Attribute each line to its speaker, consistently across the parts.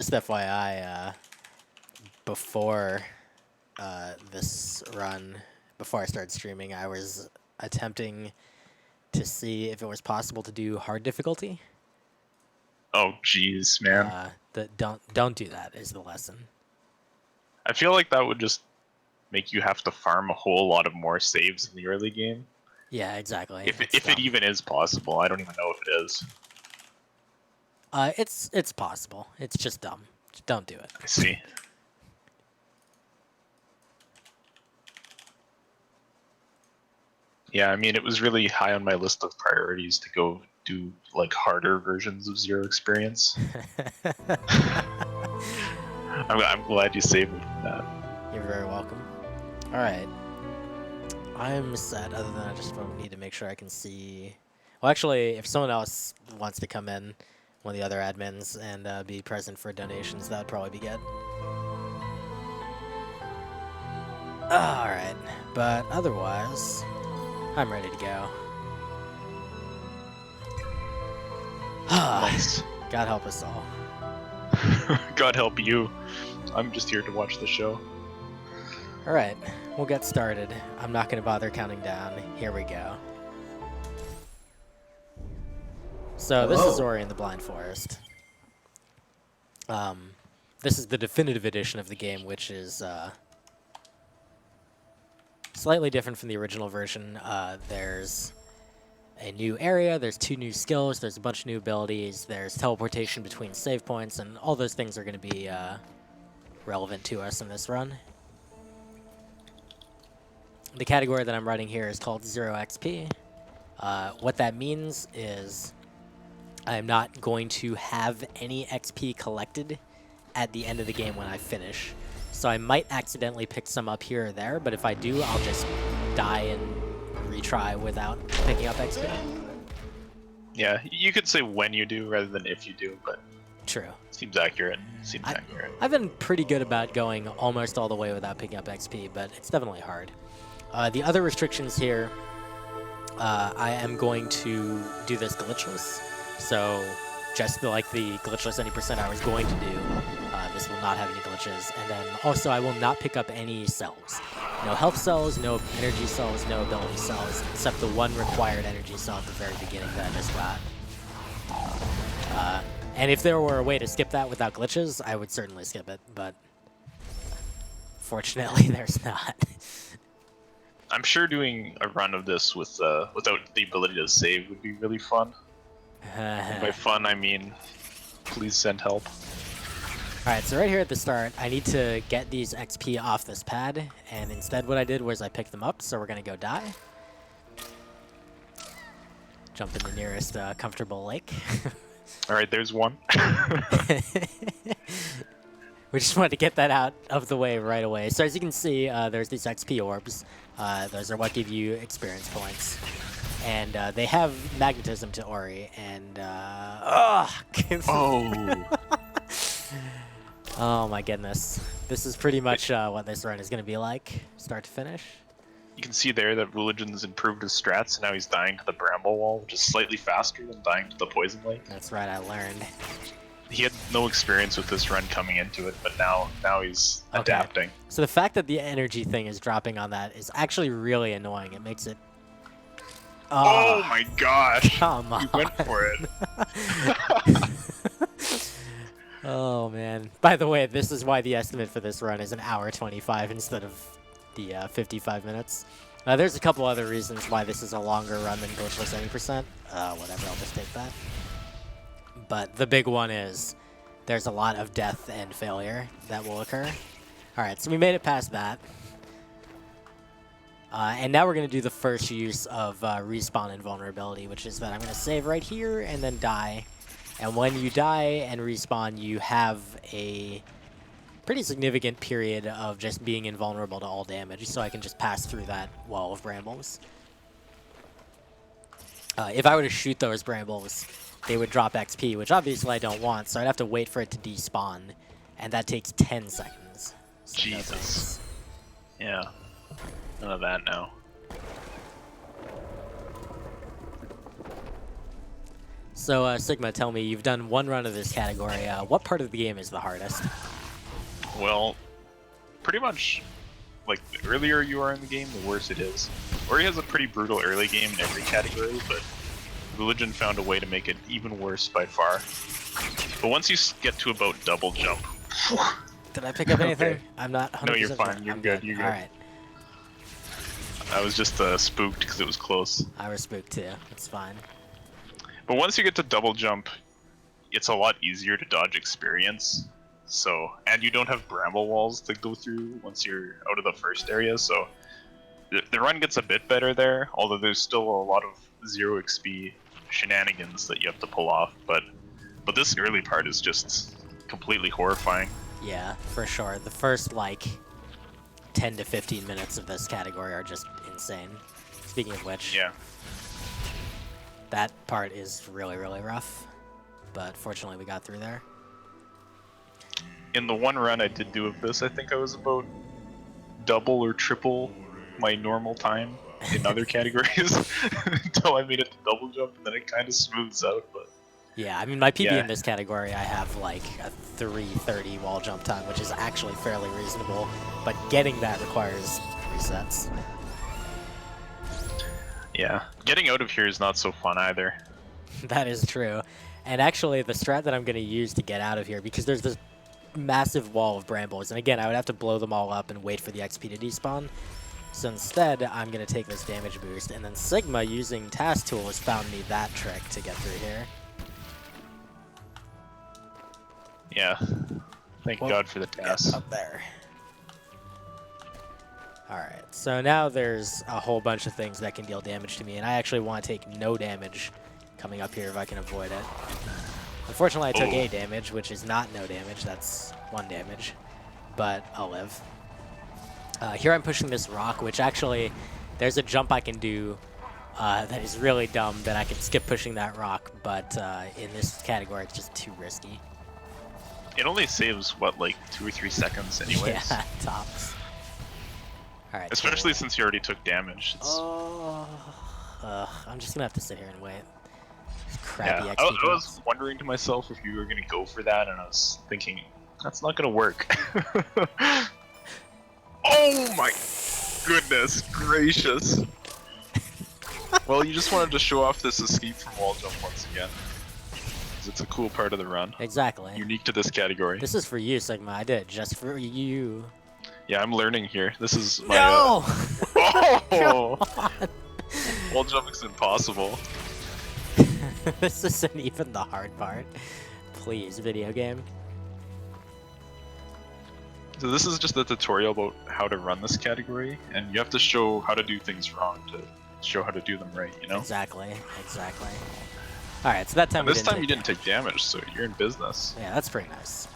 Speaker 1: Just FYI, before this run, before I started streaming, I was attempting to see if it was possible to do hard difficulty.
Speaker 2: Oh, jeez, man.
Speaker 1: Don't do that is the lesson.
Speaker 2: I feel like that would just make you have to farm a whole lot of more saves in the early game.
Speaker 1: Yeah, exactly.
Speaker 2: If it even is possible, I don't even know if it is.
Speaker 1: It's possible. It's just dumb. Just don't do it.
Speaker 2: I see. Yeah, I mean, it was really high on my list of priorities to go do like harder versions of Zero Experience. I'm glad you saved me from that.
Speaker 1: You're very welcome. All right. I'm set, other than I just need to make sure I can see. Well, actually, if someone else wants to come in, one of the other admins, and be present for donations, that would probably be good. All right. But otherwise, I'm ready to go.
Speaker 2: Nice.
Speaker 1: God help us all.
Speaker 2: God help you. I'm just here to watch the show.
Speaker 1: All right, we'll get started. I'm not going to bother counting down. Here we go. So this is Ori and the Blind Forest. This is the definitive edition of the game, which is slightly different from the original version. There's a new area, there's 2 new skills, there's a bunch of new abilities, there's teleportation between save points, and all those things are going to be relevant to us in this run. The category that I'm running here is called 0 XP. What that means is I'm not going to have any XP collected at the end of the game when I finish. So I might accidentally pick some up here or there, but if I do, I'll just die and retry without picking up XP.
Speaker 2: Yeah, you could say when you do rather than if you do, but
Speaker 1: True.
Speaker 2: Seems accurate. Accurate.
Speaker 1: I've been pretty good about going almost all the way without picking up XP, but it's definitely hard. The other restrictions here, I am going to do this glitchless. So just like the glitchless any percent I was going to do, this will not have any glitches. And then also I will not pick up any cells. No health cells, no energy cells, no ability cells, except the one required energy cell at the very beginning that I just got. And if there were a way to skip that without glitches, I would certainly skip it, but fortunately there's not.
Speaker 2: I'm sure doing a run of this with without the ability to save would be really fun. And by fun, I mean, please send help.
Speaker 1: Alright, so right here at the start, I need to get these XP off this pad, and instead what I did was I picked them up, so we're going to go die. Jump in the nearest comfortable lake.
Speaker 2: Alright, there's one.
Speaker 1: We just wanted to get that out of the way right away. So as you can see, there's these XP orbs. Those are what give you experience points. And they have magnetism to Ori, and
Speaker 2: Oh!
Speaker 1: Oh my goodness. This is pretty much what this run is going to be like, start to finish.
Speaker 2: You can see there that Vulajin's improved his strats, and now he's dying to the bramble wall, which is slightly faster than dying to the poison lake.
Speaker 1: That's right, I learned.
Speaker 2: He had no experience with this run coming into it, but now he's adapting.
Speaker 1: So the fact that the energy thing is dropping on that is actually really annoying. It makes it...
Speaker 2: Oh my gosh!
Speaker 1: Come on.
Speaker 2: He went for it.
Speaker 1: Oh man. By the way, this is why the estimate for this run is an hour 25 instead of the 55 minutes. There's a couple other reasons why this is a longer run than glitchless 70%. Whatever, I'll just take that. But the big one is there's a lot of death and failure that will occur. Alright, so we made it past that. And now we're going to do the first use of respawn invulnerability, which is that I'm going to save right here and then die. And when you die and respawn, you have a pretty significant period of just being invulnerable to all damage, so I can just pass through that wall of brambles. If I were to shoot those brambles, they would drop XP, which obviously I don't want, so I'd have to wait for it to despawn, and that takes 10 seconds. So
Speaker 2: Jesus. Yeah. None of that now.
Speaker 1: So, Sigma, tell me, you've done one run of this category. What part of the game is the hardest?
Speaker 2: Well, pretty much, like, the earlier you are in the game, the worse it is. Ori has a pretty brutal early game in every category, but Vulajin found a way to make it even worse by far. But once you get to about double jump...
Speaker 1: Did I pick up anything?
Speaker 2: Okay.
Speaker 1: I'm not 100%
Speaker 2: No, you're fine.
Speaker 1: sure.
Speaker 2: You're
Speaker 1: I'm
Speaker 2: good. You're good.
Speaker 1: Alright.
Speaker 2: I was just spooked because it was close.
Speaker 1: I was spooked too. It's fine.
Speaker 2: But once you get to double jump, it's a lot easier to dodge experience. So, and you don't have bramble walls to go through once you're out of the first area, so the run gets a bit better there, although there's still a lot of 0 XP shenanigans that you have to pull off, but this early part is just completely horrifying.
Speaker 1: Yeah, for sure. The first, like, 10 to 15 minutes of this category are just insane. Speaking of which,
Speaker 2: Yeah.
Speaker 1: that part is really, really rough, but fortunately we got through there.
Speaker 2: In the one run I did do of this, I think I was about double or triple my normal time in other categories until I made it to double jump, and then it kind of smooths out. But
Speaker 1: yeah, I mean, my PB
Speaker 2: Yeah.
Speaker 1: in this category, I have like a 3:30 wall jump time, which is actually fairly reasonable, but getting that requires resets.
Speaker 2: yeah, getting out of here is not so fun either.
Speaker 1: That is true. And actually, the strat that I'm going to use to get out of here, because there's this massive wall of brambles, and again, I would have to blow them all up and wait for the XP to despawn. So instead, I'm going to take this damage boost, and then Sigma, using Task Tool, has found me that trick to get through here.
Speaker 2: Yeah, thank God for the task.
Speaker 1: Up there. Alright, so now there's a whole bunch of things that can deal damage to me, and I actually want to take no damage coming up here if I can avoid it. Unfortunately, I took
Speaker 2: Oh.
Speaker 1: A damage, which is not no damage, that's 1 damage, but I'll live. Here I'm pushing this rock, which actually, there's a jump I can do that is really dumb that I can skip pushing that rock, but in this category it's just too risky.
Speaker 2: It only saves, what, like 2 or 3 seconds anyways?
Speaker 1: Yeah, tops. Alright.
Speaker 2: Especially since you already took damage. It's...
Speaker 1: Oh, I'm just gonna have to sit here and wait. These crappy
Speaker 2: Yeah,
Speaker 1: XP
Speaker 2: I was wondering to myself if you were going to go for that, and I was thinking, that's not going to work. Oh my goodness gracious. Well, you just wanted to show off this escape from wall jump once again. 'Cause it's a cool part of the run.
Speaker 1: Exactly.
Speaker 2: Unique to this category.
Speaker 1: This is for you, Sigma. I did it just for you.
Speaker 2: Yeah, I'm learning here. This is my...
Speaker 1: No!
Speaker 2: Oh! Wall jumping's impossible.
Speaker 1: This isn't even the hard part. Please, video game.
Speaker 2: So this is just a tutorial about how to run this category, and you have to show how to do things wrong to show how to do them right, you know?
Speaker 1: Exactly, exactly. Alright, so that time
Speaker 2: You didn't take damage, so you're in business.
Speaker 1: Yeah, that's pretty nice.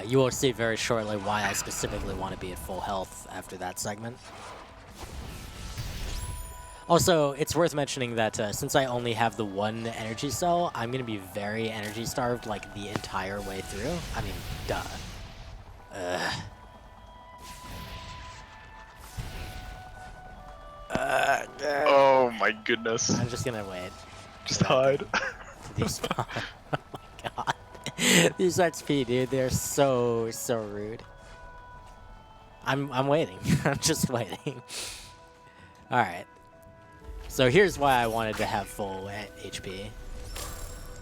Speaker 1: You will see very shortly why I specifically want to be at full health after that segment. Also, it's worth mentioning that since I only have the 1 energy cell, I'm going to be very energy starved like the entire way through. I mean, duh.
Speaker 2: Oh my goodness.
Speaker 1: I'm just going to wait.
Speaker 2: Just hide.
Speaker 1: Despawn. Oh my god. These XP, dude, they're so rude. I'm waiting. I'm just waiting. Alright. So here's why I wanted to have full HP.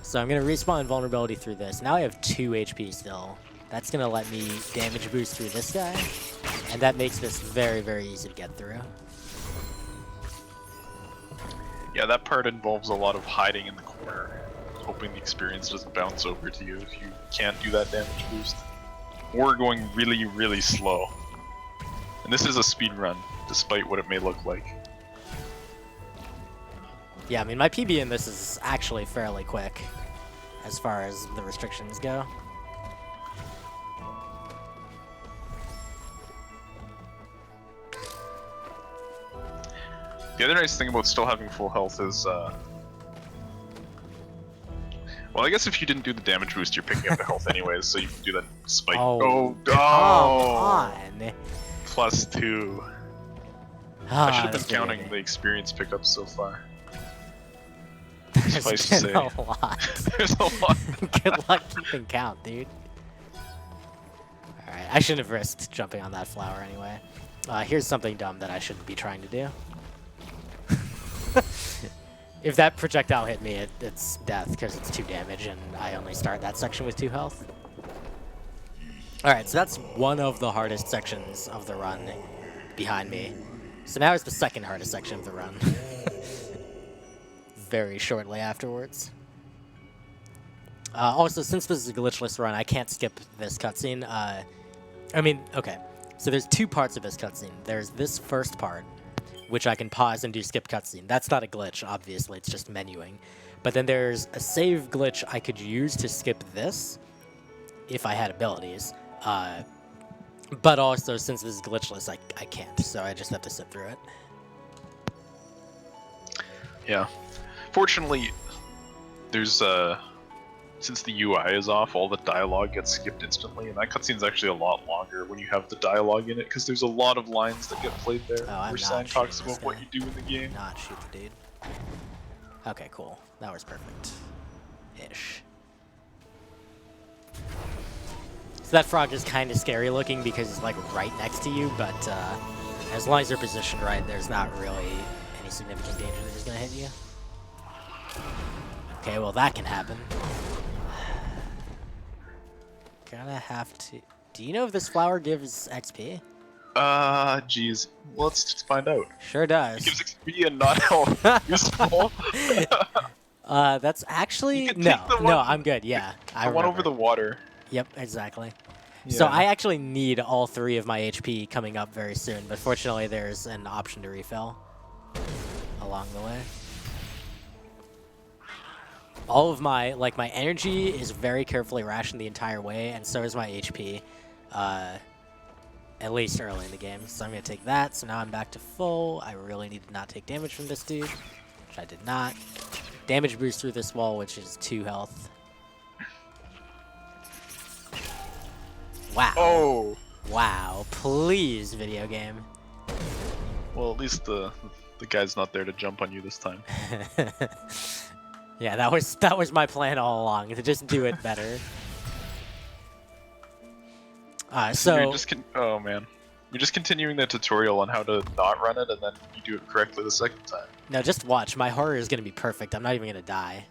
Speaker 1: So I'm going to respawn vulnerability through this. Now I have 2 HP still. That's going to let me damage boost through this guy. And that makes this very, very easy to get through.
Speaker 2: Yeah, that part involves a lot of hiding in the corner, hoping the experience doesn't bounce over to you if you can't do that damage boost. Or going really, really slow. And this is a speed run, despite what it may look like.
Speaker 1: Yeah, I mean, my PB in this is actually fairly quick, as far as the restrictions go.
Speaker 2: The other nice thing about still having full health is, well, I guess if you didn't do the damage boost, you're picking up the health anyways, so you can do that spike.
Speaker 1: Oh, come on!
Speaker 2: +2. I should have been counting the experience pickups so far. Suffice to
Speaker 1: There's
Speaker 2: say,
Speaker 1: been a lot.
Speaker 2: there's a lot.
Speaker 1: Good luck keeping count, dude. Alright, I shouldn't have risked jumping on that flower anyway. Here's something dumb that I shouldn't be trying to do. If that projectile hit me, it's death because it's 2 damage and I only start that section with 2 health. Alright, so that's one of the hardest sections of the run behind me. So now it's the second hardest section of the run. Very shortly afterwards. Also, since this is a glitchless run, I can't skip this cutscene. I mean, okay. So there's 2 parts of this cutscene. There's this first part, which I can pause and do skip cutscene. That's not a glitch, obviously. It's just menuing. But then there's a save glitch I could use to skip this, if I had abilities. But also, since this is glitchless, I can't. So I just have to sit through it.
Speaker 2: Yeah. Fortunately, there's since the UI is off, all the dialogue gets skipped instantly, and that cutscene's actually a lot longer when you have the dialogue in it, because there's a lot of lines that get played there where Sign talks about what you do in the game.
Speaker 1: Not shoot the dude. Okay, cool. That was perfect. Ish. So that frog is kind of scary looking because it's like right next to you, but as long as you're positioned right, there's not really any significant danger that he's gonna hit you. Okay, well that can happen. Gonna have to... Do you know if this flower gives XP?
Speaker 2: Geez. Let's just find out.
Speaker 1: Sure does.
Speaker 2: It gives XP and not health. Useful.
Speaker 1: That's actually... No, I'm good, yeah. I
Speaker 2: went over the water.
Speaker 1: Yep, exactly.
Speaker 2: Yeah.
Speaker 1: So I actually need all 3 of my HP coming up very soon, but fortunately there's an option to refill along the way. All of my, like, my energy is very carefully rationed the entire way, and so is my HP, at least early in the game. So I'm going to take that, so now I'm back to full. I really need to not take damage from this dude, which I did not. Damage boost through this wall, which is 2 health. Wow.
Speaker 2: Oh!
Speaker 1: Wow, please, video game.
Speaker 2: Well, at least the guy's not there to jump on you this time.
Speaker 1: Yeah, that was my plan all along, to just do it better. So
Speaker 2: you're just oh man, you're just continuing the tutorial on how to not run it, and then you do it correctly the second time.
Speaker 1: No, just watch. My horror is gonna be perfect. I'm not even gonna die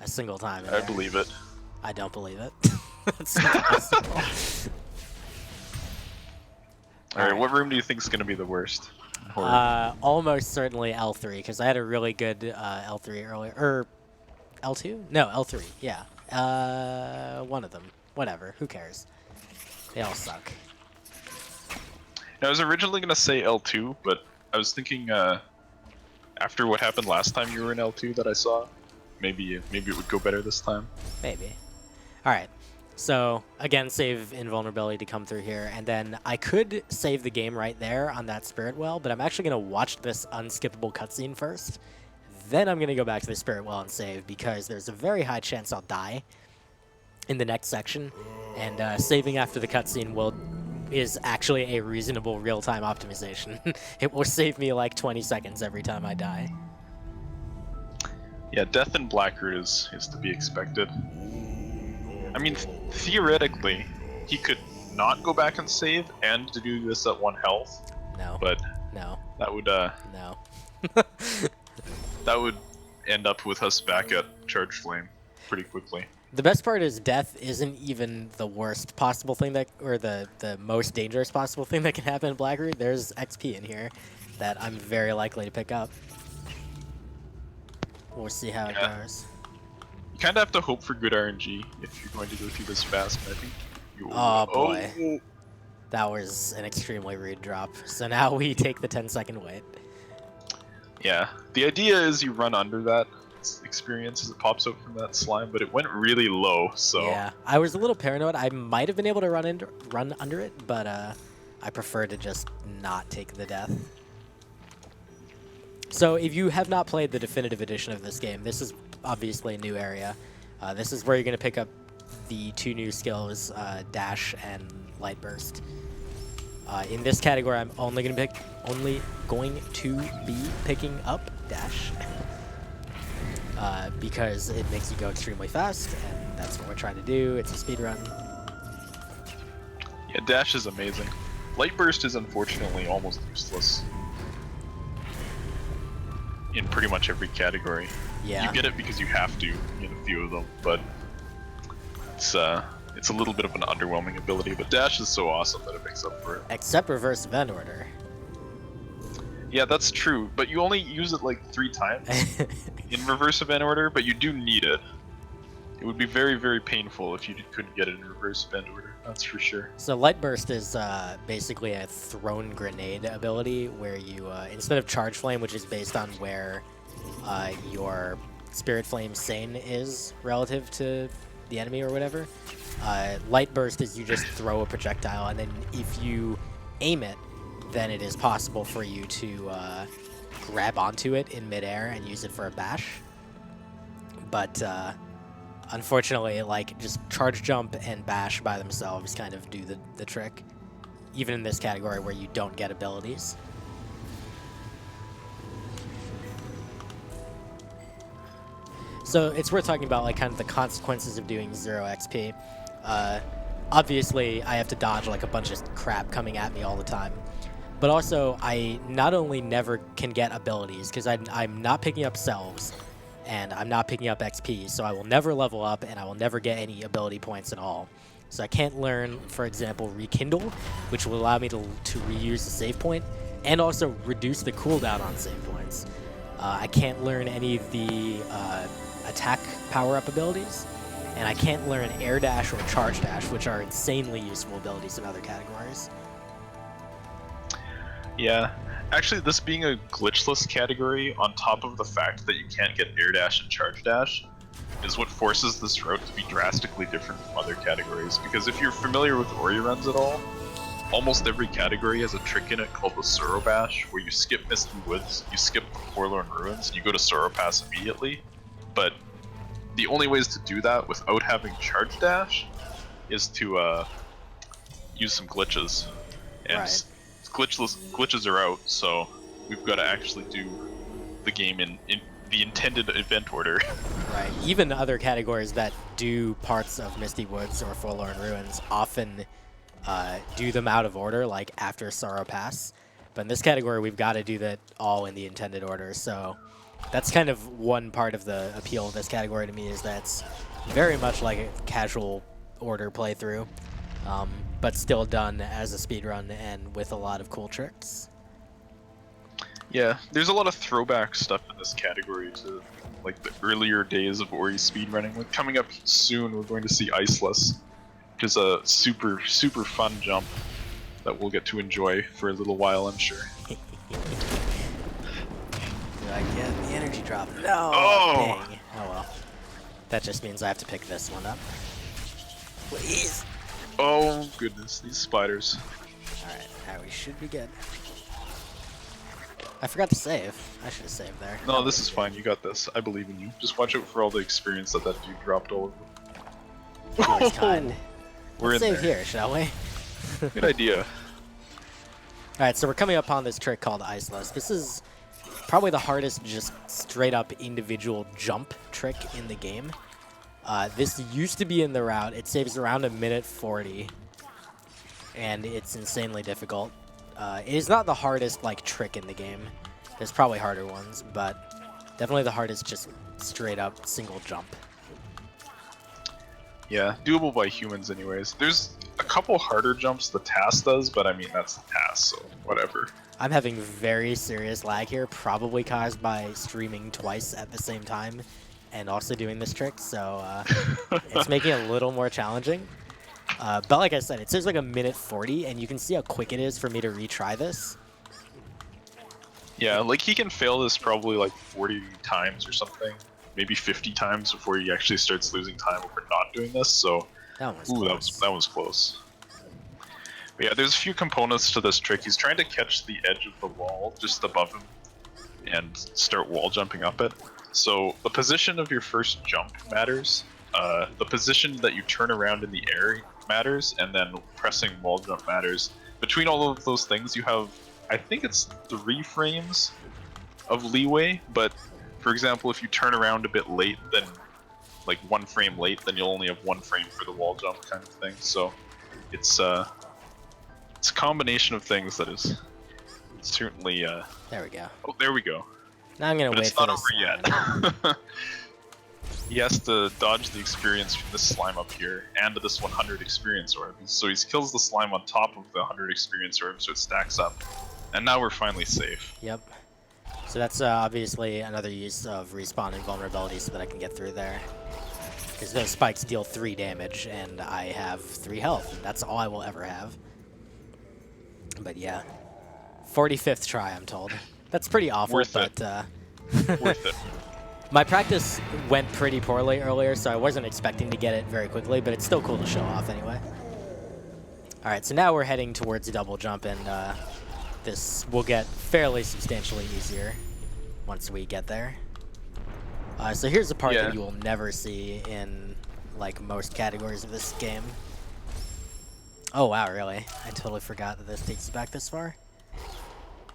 Speaker 1: a single time.
Speaker 2: I believe it.
Speaker 1: I don't believe it. That's impossible.
Speaker 2: All right, what room do you think is gonna be the worst?
Speaker 1: Almost certainly L3, because I had a really good L3 earlier. Or L2? No, L3. Yeah. One of them. Whatever. Who cares? They all suck.
Speaker 2: Now, I was originally gonna say L2, but I was thinking after what happened last time you were in L2 that I saw, maybe it would go better this time.
Speaker 1: Maybe. All right. So again, save invulnerability to come through here, and then I could save the game right there on that spirit well, but I'm actually gonna watch this unskippable cutscene first. Then I'm gonna go back to the spirit well and save, because there's a very high chance I'll die in the next section, and saving after the cutscene is actually a reasonable real-time optimization. It will save me like 20 seconds every time I die.
Speaker 2: Yeah, death in Blackroot is to be expected. I mean, theoretically, he could not go back and save and to do this at 1 health.
Speaker 1: No.
Speaker 2: But
Speaker 1: no.
Speaker 2: That would
Speaker 1: no.
Speaker 2: that would end up with us back at Charge Flame pretty quickly.
Speaker 1: The best part is death isn't even the worst possible thing that, or the most dangerous possible thing that can happen in Blackroot. There's XP in here that I'm very likely to pick up. We'll see how it goes.
Speaker 2: You kind of have to hope for good RNG if you're going to go through this fast, but I think
Speaker 1: oh boy. That was an extremely rude drop. So now we take the 10-second wait.
Speaker 2: Yeah. The idea is you run under that experience as it pops out from that slime, but it went really low, so...
Speaker 1: Yeah. I was a little paranoid. I might have been able to run under it, but I prefer to just not take the death. So if you have not played the definitive edition of this game, this is obviously a new area. This is where you're going to pick up the 2 new skills, Dash and Light Burst. In this category, I'm only going to be picking up Dash. because it makes you go extremely fast, and that's what we're trying to do. It's a speed run.
Speaker 2: Yeah, dash is amazing. Light burst is unfortunately almost useless in pretty much every category.
Speaker 1: Yeah.
Speaker 2: You get it because you have to in a few of them, but it's a little bit of an underwhelming ability. But dash is so awesome that it makes up for it.
Speaker 1: Except reverse event order.
Speaker 2: Yeah, that's true, but you only use it like 3 times in reverse event order, but you do need it. It would be very, very painful if you couldn't get it in reverse event order, that's for sure.
Speaker 1: So Light Burst is basically a thrown grenade ability where you, instead of Charge Flame, which is based on where your Spirit Flame Sane is relative to the enemy or whatever, Light Burst is you just throw a projectile, and then if you aim it, then it is possible for you to grab onto it in midair and use it for a bash. But unfortunately, like, just charge jump and bash by themselves kind of do the trick, even in this category where you don't get abilities. So it's worth talking about, like, kind of the consequences of doing 0 XP. Obviously, I have to dodge, like, a bunch of crap coming at me all the time. But also, I not only never can get abilities, because I'm not picking up selves, and I'm not picking up XP, so I will never level up, and I will never get any ability points at all. So I can't learn, for example, Rekindle, which will allow me to reuse the save point, and also reduce the cooldown on save points. I can't learn any of the attack power-up abilities, and I can't learn Air Dash or Charge Dash, which are insanely useful abilities in other categories.
Speaker 2: Yeah, actually this being a glitchless category on top of the fact that you can't get Air Dash and Charge Dash is what forces this route to be drastically different from other categories, because if you're familiar with Ori runs at all, almost every category has a trick in it called the Sorrow Bash, where you skip Misty Woods, you skip the Forlorn Ruins, and you go to Sorrow Pass immediately. But the only ways to do that without having Charge Dash is to use some glitches. And
Speaker 1: Right.
Speaker 2: glitches are out, so we've got to actually do the game in the intended event order.
Speaker 1: Right. Even other categories that do parts of Misty Woods or Forlorn Ruins often do them out of order, like after Sorrow Pass. But in this category, we've got to do that all in the intended order. So that's kind of one part of the appeal of this category to me, is that it's very much like a casual order playthrough, but still done as a speedrun and with a lot of cool tricks.
Speaker 2: Yeah, there's a lot of throwback stuff in this category to like the earlier days of Ori speedrunning. Like coming up soon, we're going to see Iceless, which is a super, super fun jump that we'll get to enjoy for a little while, I'm sure.
Speaker 1: Do I get the energy drop? No!
Speaker 2: Oh!
Speaker 1: Dang. Oh well. That just means I have to pick this one up. Please!
Speaker 2: Oh goodness, these spiders.
Speaker 1: Alright, now we should be good. I forgot to save. I should have saved there.
Speaker 2: No, this is fine, you got this. I believe in you. Just watch out for all the experience that dude dropped all over.
Speaker 1: Always kind.
Speaker 2: We're
Speaker 1: Let's
Speaker 2: in
Speaker 1: save
Speaker 2: there.
Speaker 1: here, shall we?
Speaker 2: Good idea.
Speaker 1: Alright, so we're coming upon this trick called Iceless. This is probably the hardest just straight up individual jump trick in the game. This used to be in the route. It saves around 1:40, and it's insanely difficult. It is not the hardest like trick in the game. There's probably harder ones, but definitely the hardest just straight up single jump.
Speaker 2: Yeah, doable by humans anyways. There's a couple harder jumps the TAS does, but I mean, that's the TAS, so whatever.
Speaker 1: I'm having very serious lag here, probably caused by streaming twice at the same time and also doing this trick, so it's making it a little more challenging. But like I said, it says like 1:40, and you can see how quick it is for me to retry this.
Speaker 2: Yeah, like he can fail this probably like 40 times or something, maybe 50 times before he actually starts losing time over not doing this, so
Speaker 1: That one was
Speaker 2: ooh,
Speaker 1: close.
Speaker 2: that was close. But yeah, there's a few components to this trick. He's trying to catch the edge of the wall just above him and start wall jumping up it. So the position of your first jump matters, the position that you turn around in the air matters, and then pressing wall jump matters. Between all of those things, you have, I think it's 3 frames of leeway, but For example, if you turn around a bit late, then like 1 frame late, then you'll only have 1 frame for the wall jump kind of thing. So it's a combination of things that is certainly.
Speaker 1: There we go.
Speaker 2: Oh, there we go.
Speaker 1: Now I'm gonna
Speaker 2: But
Speaker 1: wait
Speaker 2: it's
Speaker 1: for
Speaker 2: not
Speaker 1: this
Speaker 2: over
Speaker 1: slime.
Speaker 2: yet. He has to dodge the experience from this slime up here and this 100 experience orb. So he kills the slime on top of the 100 experience orb, so it stacks up. And now we're finally safe.
Speaker 1: Yep. So that's obviously another use of respawn invulnerability so that I can get through there. Because those spikes deal 3 damage, and I have 3 health. That's all I will ever have. But yeah. 45th try, I'm told. That's pretty awful,
Speaker 2: Worth
Speaker 1: but...
Speaker 2: it. Worth it.
Speaker 1: My practice went pretty poorly earlier, so I wasn't expecting to get it very quickly, but it's still cool to show off anyway. Alright, so now we're heading towards a double jump, and this will get fairly substantially easier once we get there. So here's a part that you will never see in like most categories of this game. Oh wow, really? I totally forgot that this takes you back this far.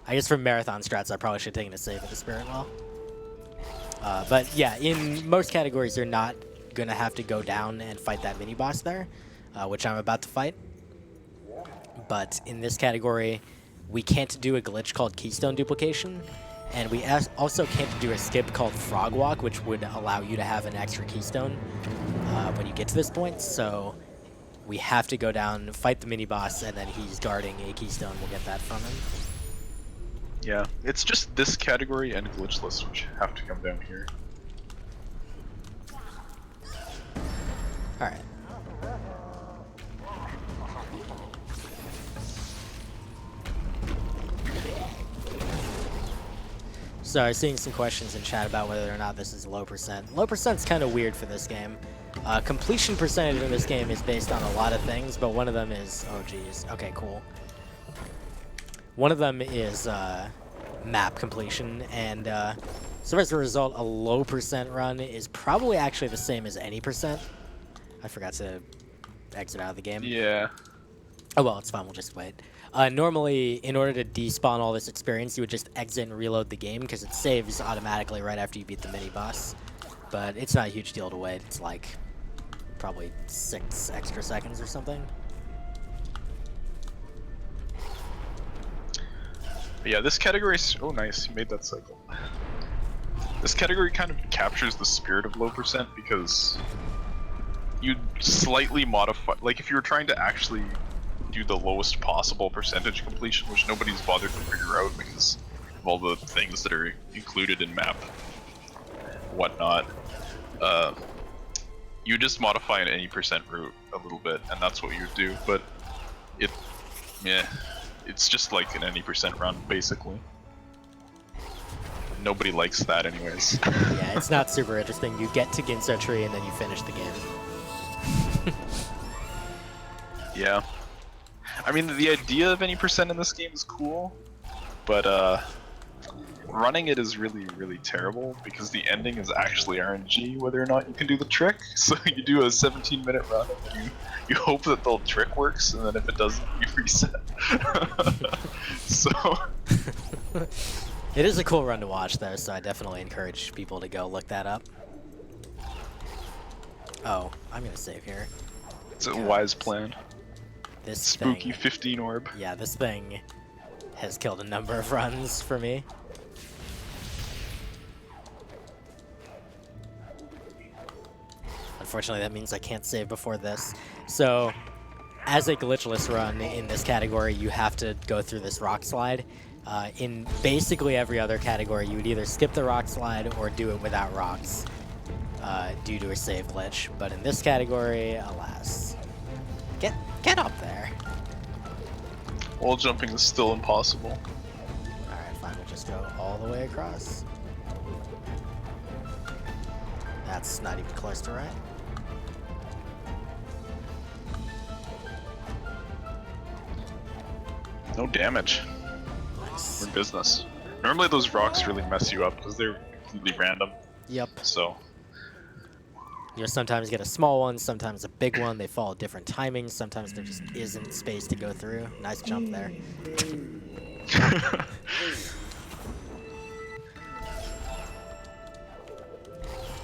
Speaker 1: I guess for marathon strats, I probably should have taken a save at the Spirit Well. But yeah, in most categories, you're not going to have to go down and fight that mini-boss there, which I'm about to fight. But in this category, we can't do a glitch called Keystone Duplication, and we also can't do a skip called Frog Walk, which would allow you to have an extra keystone when you get to this point. So we have to go down, fight the mini-boss, and then he's guarding a keystone. We'll get that from him.
Speaker 2: Yeah, it's just this category and glitchless which have to come down here.
Speaker 1: Alright. So I was seeing some questions in chat about whether or not this is low percent. Low percent's kind of weird for this game. Completion percentage in this game is based on a lot of things, but one of them is... Oh, geez. Okay, cool. One of them is map completion, and so as a result, a low percent run is probably actually the same as any percent. I forgot to exit out of the game.
Speaker 2: Yeah.
Speaker 1: Oh well, it's fine, we'll just wait. Normally, in order to despawn all this experience, you would just exit and reload the game, because it saves automatically right after you beat the mini-boss. But it's not a huge deal to wait, it's like probably 6 extra seconds or something.
Speaker 2: But yeah, this category is... Oh, nice, you made that cycle. This category kind of captures the spirit of low percent because you slightly modify... Like, if you were trying to actually do the lowest possible percentage completion, which nobody's bothered to figure out because of all the things that are included in map and whatnot, you just modify an any percent route a little bit, and that's what you would do, but it... yeah. It's just like an any percent run, basically. Nobody likes that anyways.
Speaker 1: Yeah, it's not super interesting. You get to Ginso Tree and then you finish the game.
Speaker 2: Yeah. I mean, the idea of any percent in this game is cool, but running it is really, really terrible because the ending is actually RNG whether or not you can do the trick. So you do a 17-minute run and you hope that the trick works, and then if it doesn't, you reset. So
Speaker 1: it is a cool run to watch though, so I definitely encourage people to go look that up. Oh, I'm gonna save here.
Speaker 2: It's a wise plan.
Speaker 1: This
Speaker 2: Spooky
Speaker 1: thing,
Speaker 2: 15 orb.
Speaker 1: yeah, this thing has killed a number of runs for me. Unfortunately, that means I can't save before this. So, as a glitchless run in this category, you have to go through this rock slide. In basically every other category, you would either skip the rock slide or do it without rocks due to a save glitch. But in this category, alas. Get up there.
Speaker 2: Wall jumping is still impossible.
Speaker 1: Alright, fine, we'll just go all the way across. That's not even close to right.
Speaker 2: No damage.
Speaker 1: Nice.
Speaker 2: We're in business. Normally those rocks really mess you up because they're completely random.
Speaker 1: Yep.
Speaker 2: So
Speaker 1: You'll sometimes get a small one, sometimes a big one. They fall at different timings. Sometimes there just isn't space to go through. Nice jump there.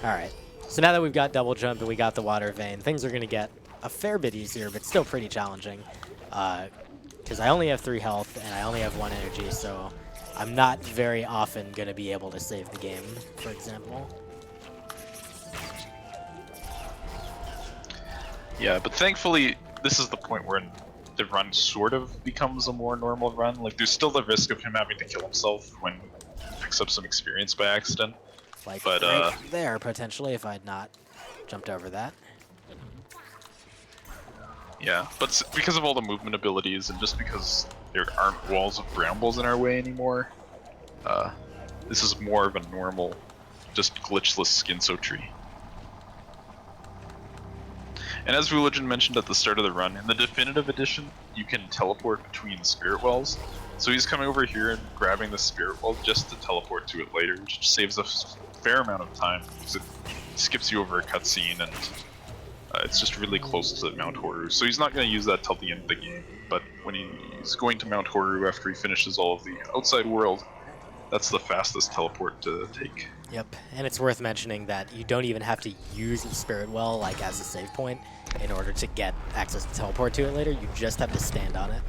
Speaker 1: All right. So now that we've got double jump and we got the water vein, things are going to get a fair bit easier, but still pretty challenging. Because I only have 3 health and I only have 1 energy, so I'm not very often going to be able to save the game, for example.
Speaker 2: Yeah, but thankfully, this is the point where the run sort of becomes a more normal run. Like, there's still the risk of him having to kill himself when he picks up some experience by accident.
Speaker 1: Like
Speaker 2: But,
Speaker 1: right there, potentially, if I had not jumped over that.
Speaker 2: Yeah, but because of all the movement abilities and just because there aren't walls of brambles in our way anymore, this is more of a normal, just glitchless Skinso tree. And as Vulajin mentioned at the start of the run, in the definitive edition, you can teleport between spirit wells. So he's coming over here and grabbing the spirit well just to teleport to it later, which saves a fair amount of time because it skips you over a cutscene and it's just really close to Mount Horu. So he's not going to use that till the end of the game, but when he's going to Mount Horu after he finishes all of the outside world, that's the fastest teleport to take.
Speaker 1: Yep, and it's worth mentioning that you don't even have to use the spirit well like as a save point in order to get access to teleport to it later. You just have to stand on it.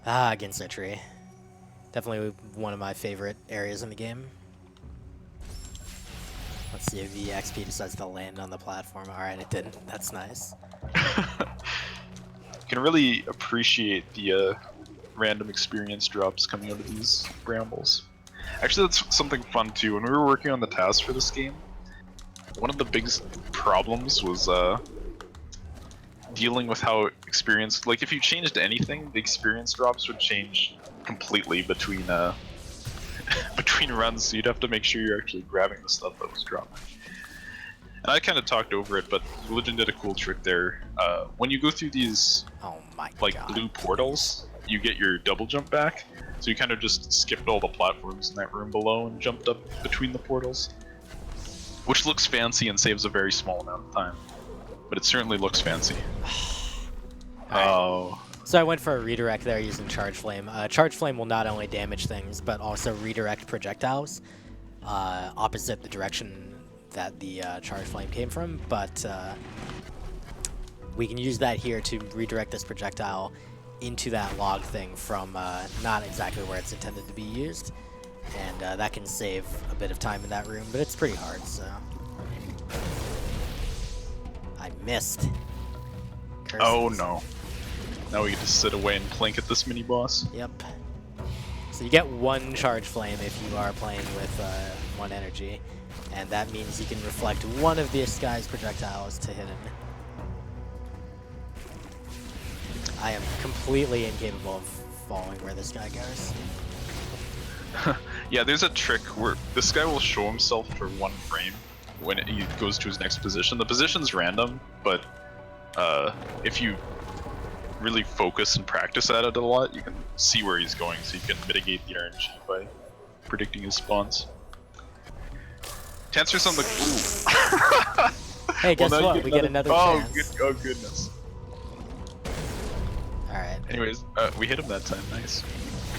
Speaker 1: Ah, Ginso Tree. Definitely one of my favorite areas in the game. Let's see if the XP decides to land on the platform. Alright, it didn't. That's nice.
Speaker 2: You can really appreciate the random experience drops coming out of these brambles. Actually, that's something fun too. When we were working on the tasks for this game, one of the big problems was dealing with how experience, like if you changed anything, the experience drops would change completely between between runs, so you'd have to make sure you're actually grabbing the stuff that was dropping. And I kind of talked over it, but Vulajin did a cool trick there. When you go through these blue portals, you get your double jump back. So you kind of just skipped all the platforms in that room below and jumped up between the portals. Which looks fancy and saves a very small amount of time. But it certainly looks fancy. Oh.
Speaker 1: So I went for a redirect there using Charge Flame. Charge Flame will not only damage things, but also redirect projectiles opposite the direction that the Charge Flame came from. But we can use that here to redirect this projectile into that log thing from not exactly where it's intended to be used. And that can save a bit of time in that room, but it's pretty hard, so... I missed. Curses.
Speaker 2: Oh no. Now we get to sit away and plink at this mini-boss.
Speaker 1: Yep. So you get 1 Charge Flame if you are playing with 1 energy, and that means you can reflect one of this guy's projectiles to hit him. I am completely incapable of following where this guy goes.
Speaker 2: Yeah, there's a trick where this guy will show himself for 1 frame when he goes to his next position. The position's random, but if you really focus and practice at it a lot, you can see where he's going, so you can mitigate the RNG by predicting his spawns. To answer something...
Speaker 1: Hey, guess what? We get another chance.
Speaker 2: Oh, goodness.
Speaker 1: Alright.
Speaker 2: Anyways, we hit him that time. Nice.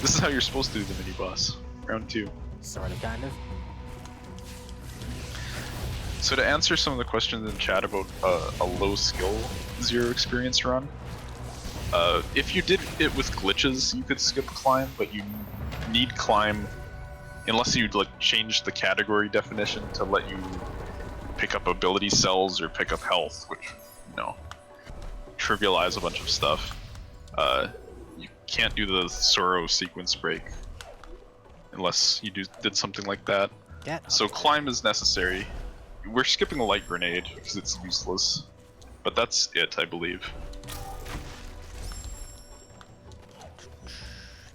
Speaker 2: This is how you're supposed to do the mini-boss. Round 2.
Speaker 1: Sort of, kind of.
Speaker 2: So to answer some of the questions in chat about a low skill 0 experience run, if you did it with glitches, you could skip climb, but you need climb unless you like change the category definition to let you pick up ability cells or pick up health, which, you know, trivialize a bunch of stuff. You can't do the Sorrow sequence break unless you did something like that. So climb is necessary. We're skipping a light grenade because it's useless, but that's it, I believe.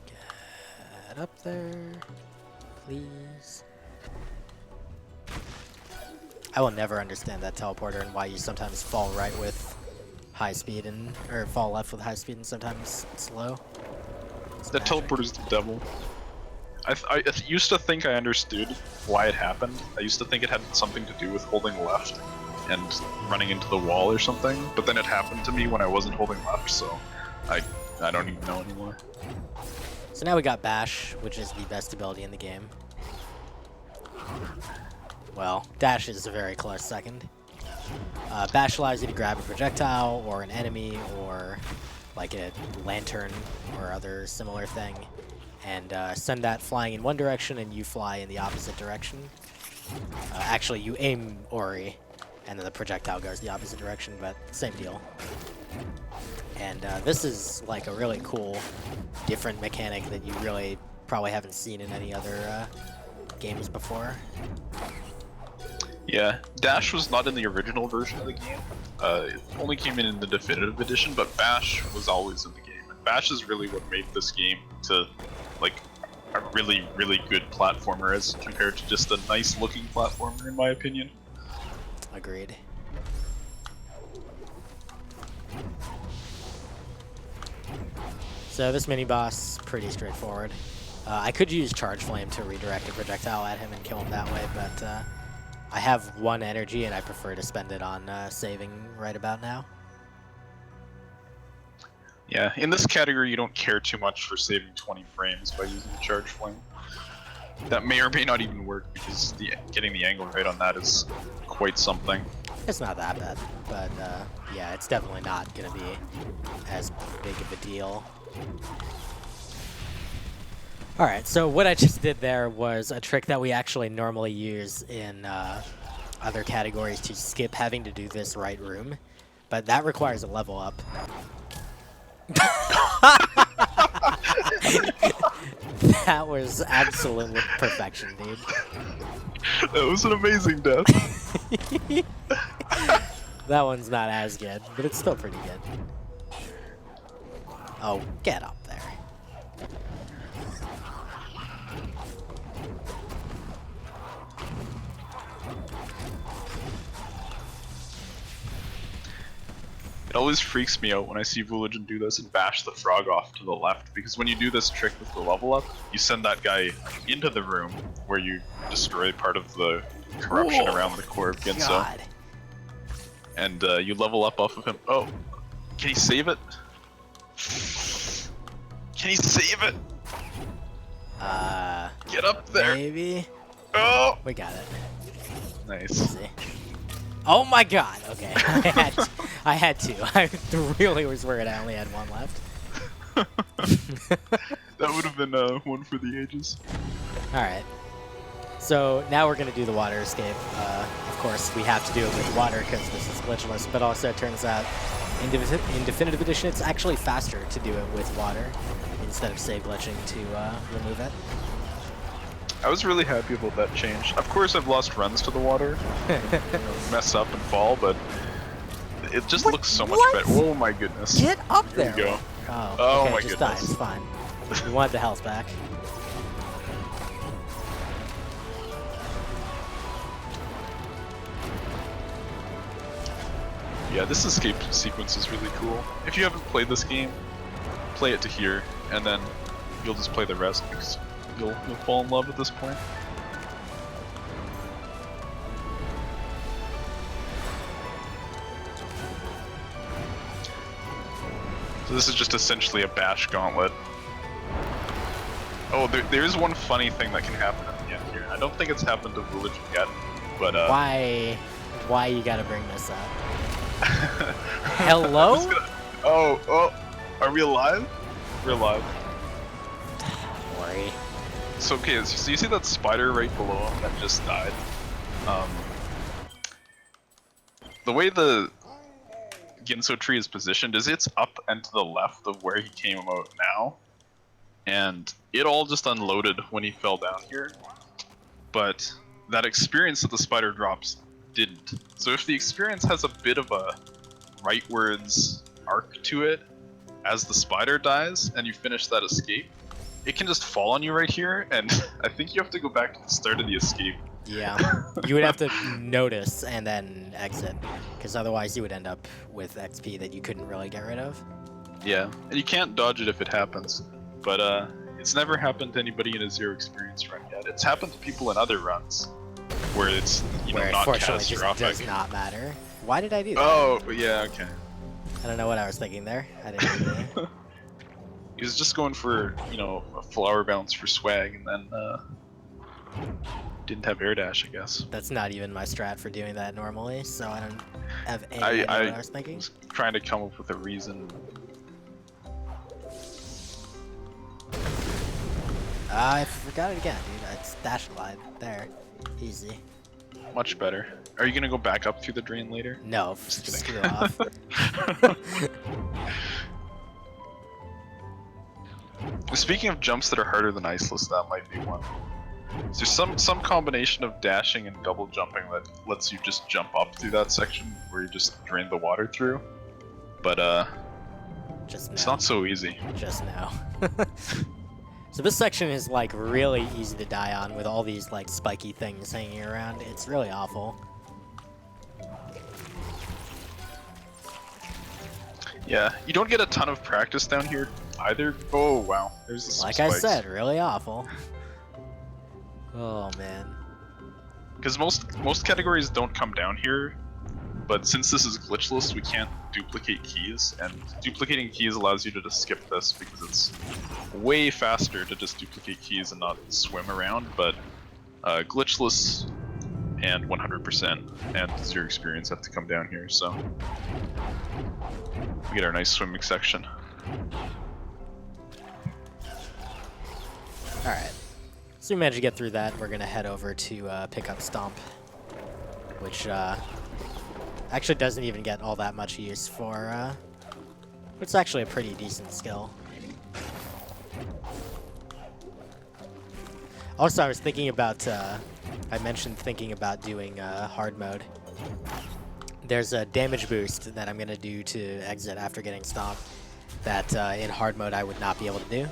Speaker 1: Get up there, please. I will never understand that teleporter and why you sometimes fall right with high speed or fall left with high speed and sometimes slow.
Speaker 2: That teleporter's the devil. I used to think I understood why it happened. I used to think it had something to do with holding left and running into the wall or something, but then it happened to me when I wasn't holding left, so I don't even know anymore.
Speaker 1: So now we got Bash, which is the best ability in the game. Well, dash is a very close second. Bash allows you to grab a projectile or an enemy or like a lantern or other similar thing and send that flying in one direction and you fly in the opposite direction. Actually, you aim Ori and then the projectile goes the opposite direction, but same deal. And this is like a really cool, different mechanic that you really probably haven't seen in any other games before.
Speaker 2: Yeah, Dash was not in the original version of the game. It only came in the definitive edition, but Bash was always in the game. And Bash is really what made this game to like a really, really good platformer as compared to just a nice looking platformer in my opinion.
Speaker 1: Agreed. So this mini-boss, pretty straightforward. I could use Charge Flame to redirect a projectile at him and kill him that way, but I have 1 energy and I prefer to spend it on saving right about now.
Speaker 2: Yeah, in this category you don't care too much for saving 20 frames by using the Charge Flame. That may or may not even work because getting the angle right on that is quite something.
Speaker 1: It's not that bad, but yeah, it's definitely not going to be as big of a deal. Alright, so what I just did there was a trick that we actually normally use in other categories to skip having to do this right room, but that requires a level up. That was absolute perfection, dude.
Speaker 2: That was an amazing death.
Speaker 1: That one's not as good, but it's still pretty good. Oh, get up there.
Speaker 2: It always freaks me out when I see Vulajin do this and bash the frog off to the left, because when you do this trick with the level up, you send that guy into the room where you destroy part of the corruption around the core of Ginso.
Speaker 1: God.
Speaker 2: And you level up off of him. Oh, can he save it? Can he save it? Get up there.
Speaker 1: Maybe.
Speaker 2: Oh,
Speaker 1: We got it.
Speaker 2: nice.
Speaker 1: Easy. Oh my god, okay. I had to. I really was worried I only had 1 left.
Speaker 2: That would have been one for the ages.
Speaker 1: Alright. So now we're going to do the water escape. Of course, we have to do it with water because this is glitchless, but also it turns out in Definitive Edition it's actually faster to do it with water instead of save glitching to remove it.
Speaker 2: I was really happy about that change. Of course, I've lost runs to the water, mess up and fall, but it just looks so much better. Oh my goodness!
Speaker 1: Get up there!
Speaker 2: There we go.
Speaker 1: Oh, okay,
Speaker 2: my
Speaker 1: just
Speaker 2: goodness.
Speaker 1: die. It's fine. We want the health back.
Speaker 2: Yeah, this escape sequence is really cool. If you haven't played this game, play it to here, and then you'll just play the rest because you'll fall in love at this point. So this is just essentially a bash gauntlet. Oh, there is one funny thing that can happen at the end here. I don't think it's happened to Vulajin yet, but
Speaker 1: Why you gotta bring this up? Hello?
Speaker 2: Oh, are we alive? We're alive.
Speaker 1: Don't worry.
Speaker 2: So okay, so you see that spider right below him that just died? The way the Ginso tree is positioned is it's up and to the left of where he came out now. And it all just unloaded when he fell down here. But that experience that the spider drops didn't. So if the experience has a bit of a rightwards arc to it as the spider dies and you finish that escape, it can just fall on you right here, and I think you have to go back to the start of the escape.
Speaker 1: Yeah, you would have to notice and then exit, because otherwise you would end up with XP that you couldn't really get rid of.
Speaker 2: Yeah, and you can't dodge it if it happens, but it's never happened to anybody in a zero experience run yet. It's happened to people in other runs where it's
Speaker 1: Where
Speaker 2: not
Speaker 1: unfortunately just
Speaker 2: catastrophic.
Speaker 1: does not matter. Why did I do that?
Speaker 2: Oh, yeah, okay.
Speaker 1: I don't know what I was thinking there. I didn't really.
Speaker 2: He was just going for, a flower bounce for swag, and then didn't have air dash, I guess.
Speaker 1: That's not even my strat for doing that normally, so I don't have any
Speaker 2: I
Speaker 1: idea what I was thinking.
Speaker 2: was trying to come up with a reason.
Speaker 1: I forgot it again, dude. It's dash line there. Easy.
Speaker 2: Much better. Are you gonna go back up through the drain later?
Speaker 1: No,
Speaker 2: Just
Speaker 1: screw
Speaker 2: kidding.
Speaker 1: off.
Speaker 2: Speaking of jumps that are harder than Iceless, that might be one. There's some combination of dashing and double jumping that lets you just jump up through that section where you just drain the water through. But
Speaker 1: Just
Speaker 2: it's
Speaker 1: now.
Speaker 2: not so easy.
Speaker 1: Just now. So this section is like really easy to die on with all these like spiky things hanging around. It's really awful.
Speaker 2: Yeah, you don't get a ton of practice down here either. Oh wow, there's some
Speaker 1: Like I
Speaker 2: spikes.
Speaker 1: said, really awful. Oh man.
Speaker 2: Because most categories don't come down here, but since this is glitchless, we can't duplicate keys, and duplicating keys allows you to just skip this because it's way faster to just duplicate keys and not swim around, but glitchless and 100% and 0 experience have to come down here, so we get our nice swimming section.
Speaker 1: Alright. So we managed to get through that. We're going to head over to pick up Stomp, which actually doesn't even get all that much use for... it's actually a pretty decent skill. Also, I was thinking about... I mentioned thinking about doing hard mode. There's a damage boost that I'm going to do to exit after getting Stomped that in hard mode I would not be able to do.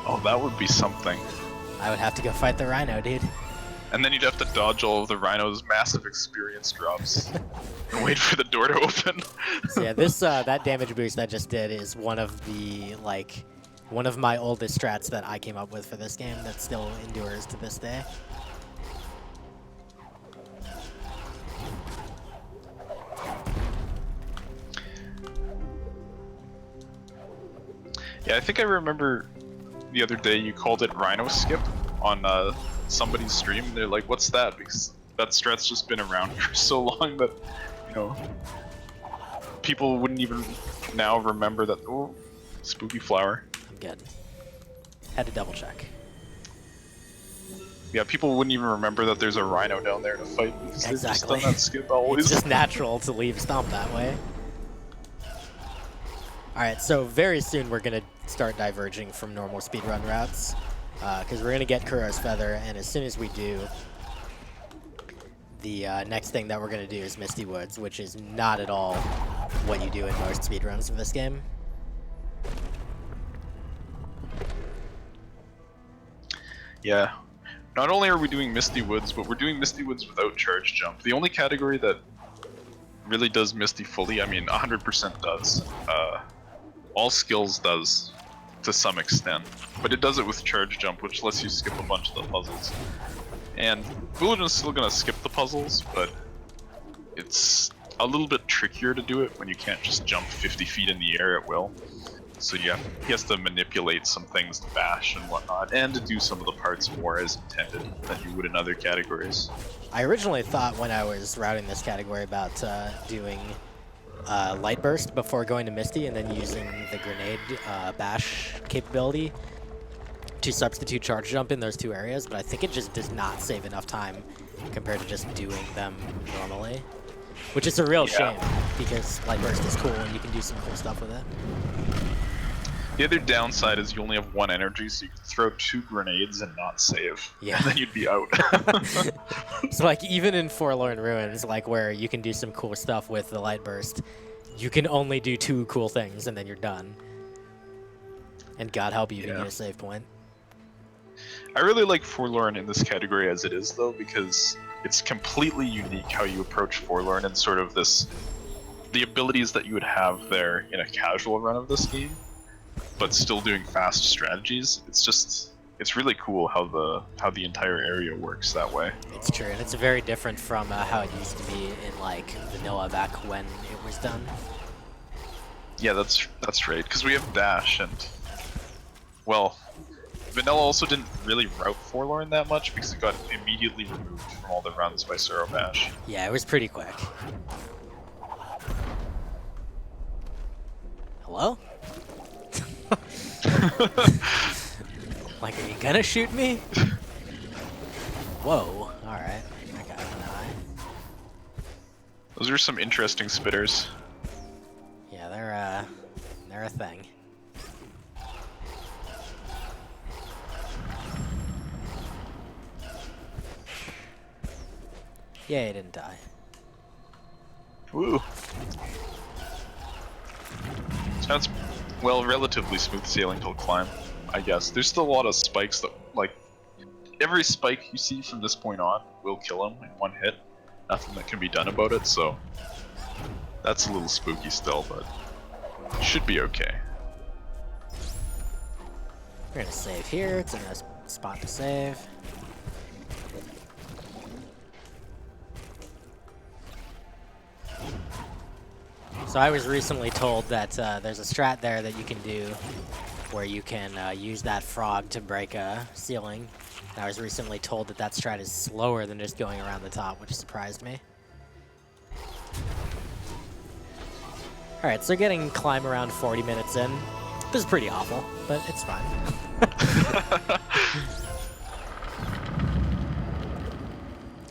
Speaker 2: Oh, that would be something.
Speaker 1: I would have to go fight the Rhino, dude.
Speaker 2: And then you'd have to dodge all of the Rhino's massive experience drops and wait for the door to open.
Speaker 1: So yeah, this that damage boost I just did is one of my oldest strats that I came up with for this game that still endures to this day.
Speaker 2: Yeah, I think I remember the other day you called it Rhino Skip on somebody's stream. They're like, "What's that?" Because that strat's just been around for so long that, you know, people wouldn't even now remember that. Oh, spooky flower.
Speaker 1: I'm good. Had to double check.
Speaker 2: Yeah, people wouldn't even remember that there's a Rhino down there to fight because they've just
Speaker 1: Exactly.
Speaker 2: done that skip always.
Speaker 1: It's just natural to leave Stomp that way. Alright, so very soon we're going to start diverging from normal speedrun routes, because we're going to get Kuro's Feather, and as soon as we do, the next thing that we're going to do is Misty Woods, which is not at all what you do in most speedruns of this game.
Speaker 2: Yeah. Not only are we doing Misty Woods, but we're doing Misty Woods without charge jump. The only category that really does Misty fully, I mean 100% does. All skills does to some extent, but it does it with charge jump, which lets you skip a bunch of the puzzles. And Vulajin's still gonna skip the puzzles, but it's a little bit trickier to do it when you can't just jump 50 feet in the air at will. So yeah, he has to manipulate some things to bash and whatnot, and to do some of the parts more as intended than you would in other categories.
Speaker 1: I originally thought when I was routing this category about doing Light Burst before going to Misty and then using the grenade bash capability to substitute charge jump in those two areas, but I think it just does not save enough time compared to just doing them normally. Which is a real shame, because Light Burst is cool and you can do some cool stuff with it.
Speaker 2: The other downside is you only have one energy, so you can throw 2 grenades and not save.
Speaker 1: Yeah.
Speaker 2: And then you'd be out.
Speaker 1: So like even in Forlorn Ruins, like where you can do some cool stuff with the Light Burst, you can only do 2 cool things and then you're done. And God help you, you get a save point.
Speaker 2: I really like Forlorn in this category as it is, though, because it's completely unique how you approach Forlorn and sort of the abilities that you would have there in a casual run of this game, but still doing fast strategies. It's really cool how the entire area works that way.
Speaker 1: It's true, and it's very different from how it used to be in like vanilla back when it was done.
Speaker 2: Yeah, that's right, because we have dash and, well, Vanilla also didn't really route Forlorn that much because it got immediately removed from all the runs by Sorrow Bash.
Speaker 1: Yeah, it was pretty quick. Hello? Like, are you gonna shoot me? Whoa, alright. I got an eye.
Speaker 2: Those are some interesting spitters.
Speaker 1: Yeah, they're a thing. Yeah, he didn't die.
Speaker 2: Woo! So that's, well, relatively smooth sailing till climb, I guess. There's still a lot of spikes that, like, every spike you see from this point on will kill him in one hit. Nothing that can be done about it, so that's a little spooky still, but should be okay.
Speaker 1: We're gonna save here. It's a nice spot to save. So I was recently told that there's a strat there that you can do where you can use that frog to break a ceiling. And I was recently told that that strat is slower than just going around the top, which surprised me. Alright, so getting climb around 40 minutes in. This is pretty awful, but it's fine.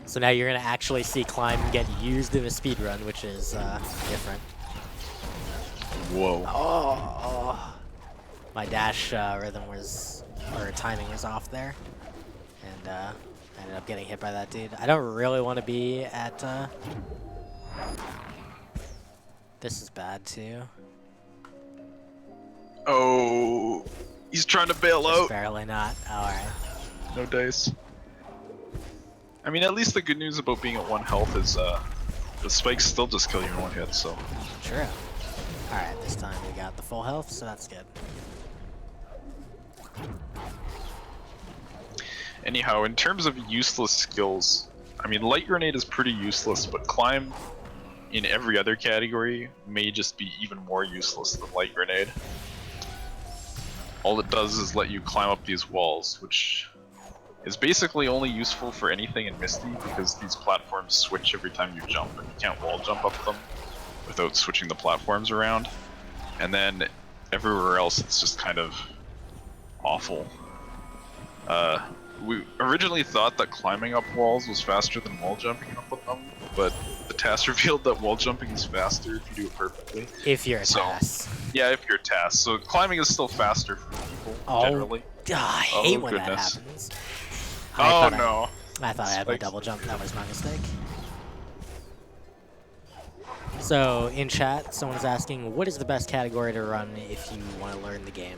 Speaker 1: So now you're going to actually see climb get used in a speedrun, which is different.
Speaker 2: Whoa.
Speaker 1: Oh. My dash rhythm was, or timing was off there. And I ended up getting hit by that dude. I don't really want to be at... This is bad too.
Speaker 2: Oh, he's trying to bail
Speaker 1: Just
Speaker 2: out.
Speaker 1: barely not. Alright.
Speaker 2: No dice. I mean, at least the good news about being at 1 health is the spikes still just kill you in 1 hit, so.
Speaker 1: True. Alright, this time we got the full health, so that's good.
Speaker 2: Anyhow, in terms of useless skills, I mean, Light Grenade is pretty useless, but Climb in every other category may just be even more useless than Light Grenade. All it does is let you climb up these walls, which is basically only useful for anything in Misty because these platforms switch every time you jump, and you can't wall jump up them without switching the platforms around. And then everywhere else it's just kind of awful. We originally thought that climbing up walls was faster than wall jumping up them, but the task revealed that wall jumping is faster if you do it perfectly.
Speaker 1: If you're a TAS.
Speaker 2: Yeah, if you're a TAS. So climbing is still faster for people, generally.
Speaker 1: I hate when that happens.
Speaker 2: Oh no.
Speaker 1: I thought I had my double jump. That was my mistake. So, in chat, someone's asking, what is the best category to run if you want to learn the game?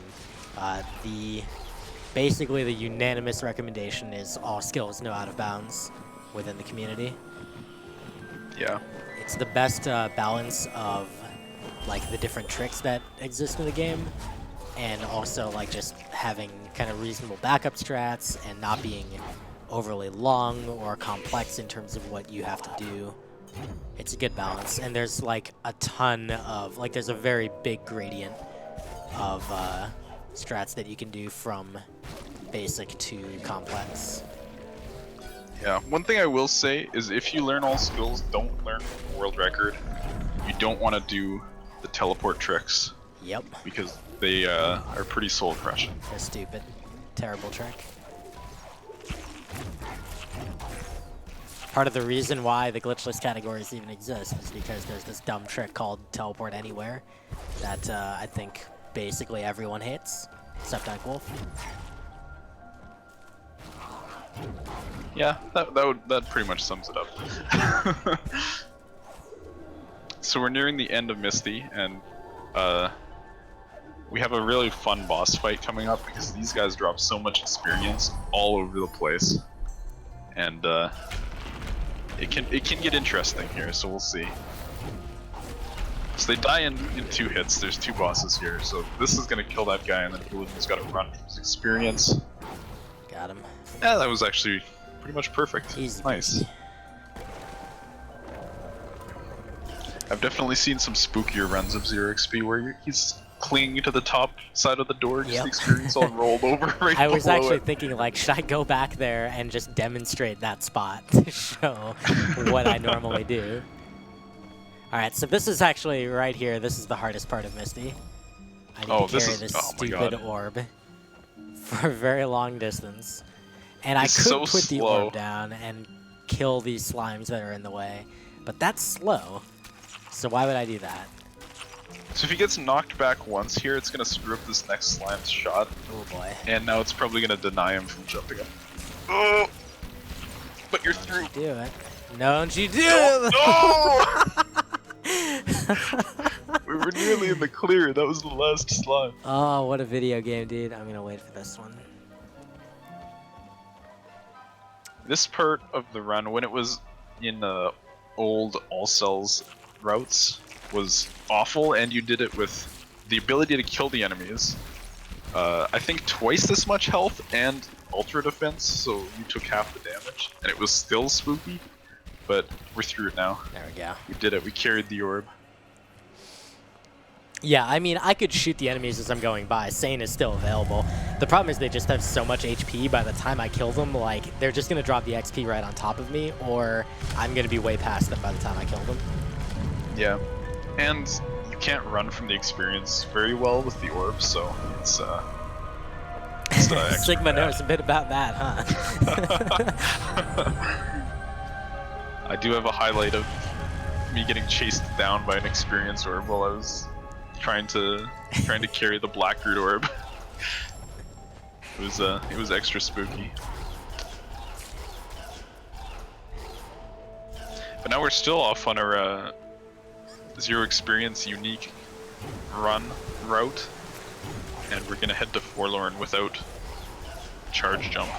Speaker 1: Basically, the unanimous recommendation is all skills, no out of bounds within the community.
Speaker 2: Yeah.
Speaker 1: It's the best balance of like the different tricks that exist in the game, and also like just having kind of reasonable backup strats and not being overly long or complex in terms of what you have to do. It's a good balance, and there's like a ton of there's a very big gradient of strats that you can do from basic to complex.
Speaker 2: Yeah, one thing I will say is if you learn all skills, don't learn world record. You don't want to do the teleport tricks.
Speaker 1: Yep.
Speaker 2: Because they are pretty soul crushing.
Speaker 1: They're stupid. Terrible trick. Part of the reason why the glitchless categories even exist is because there's this dumb trick called teleport anywhere that I think basically everyone hates, except Ike Wolf.
Speaker 2: Yeah, that pretty much sums it up. So we're nearing the end of Misty, and we have a really fun boss fight coming up because these guys drop so much experience all over the place, and it can get interesting here. So we'll see. So they die in 2 hits. There's 2 bosses here, so this is gonna kill that guy, and then Vulajin's got to run from his experience.
Speaker 1: Got him.
Speaker 2: Yeah, that was actually pretty much perfect.
Speaker 1: Easy.
Speaker 2: Nice. I've definitely seen some spookier runs of 0 XP where he's clinging to the top side of the door, just
Speaker 1: Yep.
Speaker 2: the experience all rolled over right
Speaker 1: I was
Speaker 2: below
Speaker 1: actually
Speaker 2: it.
Speaker 1: thinking, like, should I go back there and just demonstrate that spot to show what I normally do? Alright, so this is actually right here. This is the hardest part of Misty. I need to carry this
Speaker 2: oh my
Speaker 1: stupid
Speaker 2: God.
Speaker 1: orb for a very long distance. And I
Speaker 2: It's
Speaker 1: could
Speaker 2: so
Speaker 1: put the
Speaker 2: slow.
Speaker 1: orb down and kill these slimes that are in the way, but that's slow. So why would I do that?
Speaker 2: So if he gets knocked back once here, it's gonna screw up this next slime's shot,
Speaker 1: Oh boy.
Speaker 2: and now it's probably gonna deny him from jumping up. Oh! But you're through.
Speaker 1: Do it. Don't you do
Speaker 2: No!
Speaker 1: it!
Speaker 2: We were nearly in the clear. That was the last slime.
Speaker 1: Oh, what a video game, dude. I'm gonna wait for this one.
Speaker 2: This part of the run, when it was in the old all cells routes, was awful, and you did it with the ability to kill the enemies. I think twice this much health and ultra defense, so you took half the damage, and it was still spooky. But we're through it now.
Speaker 1: There we go.
Speaker 2: We did it. We carried the orb.
Speaker 1: Yeah, I mean, I could shoot the enemies as I'm going by. Sane is still available. The problem is they just have so much HP by the time I kill them, like, they're just gonna drop the XP right on top of me, or I'm gonna be way past them by the time I kill them.
Speaker 2: Yeah. And you can't run from the experience very well with the orb, so it's extra
Speaker 1: Sigma
Speaker 2: bad.
Speaker 1: knows a bit about that, huh?
Speaker 2: I do have a highlight of me getting chased down by an experience orb while I was trying to carry the Blackroot orb. It was extra spooky. But now we're still off on our zero experience unique route, and we're gonna head to Forlorn without charge jump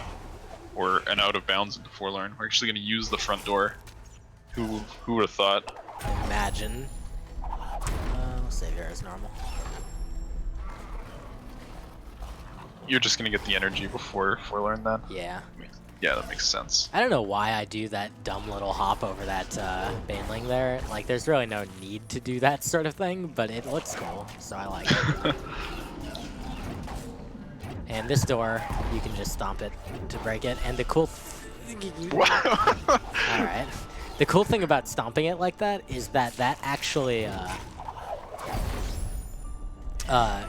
Speaker 2: or an out of bounds into Forlorn. We're actually gonna use the front door. Who would have thought?
Speaker 1: Imagine. We'll save here as normal.
Speaker 2: You're just gonna get the energy before Forlorn then?
Speaker 1: Yeah.
Speaker 2: Yeah, that makes sense.
Speaker 1: I don't know why I do that dumb little hop over that baneling there. Like, there's really no need to do that sort of thing, but it looks cool, so I like it. And this door, you can just stomp it to break it. And the cool... Alright. The cool thing about stomping it like that is that actually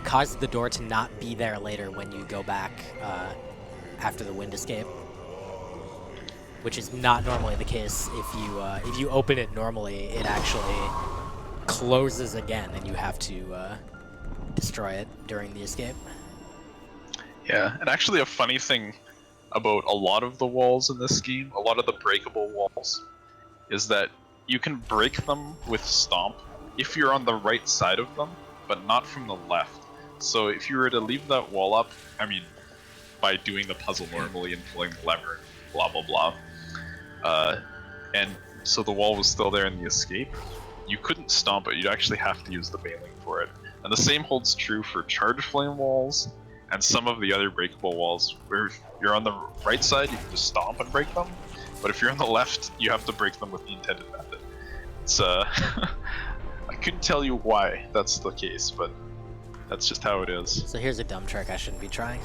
Speaker 1: causes the door to not be there later when you go back after the wind escape. Which is not normally the case. If you open it normally, it actually closes again, and you have to destroy it during the escape.
Speaker 2: Yeah, and actually a funny thing about a lot of the walls in this game, a lot of the breakable walls, is that you can break them with Stomp if you're on the right side of them, but not from the left. So if you were to leave that wall up, I mean, by doing the puzzle normally and pulling the lever, blah blah blah, and so the wall was still there in the escape, you couldn't stomp it, you'd actually have to use the baneling for it. And the same holds true for charge flame walls and some of the other breakable walls, where if you're on the right side, you can just stomp and break them, but if you're on the left, you have to break them with the intended method. It's I couldn't tell you why that's the case, but that's just how it is.
Speaker 1: So here's a dumb trick I shouldn't be trying.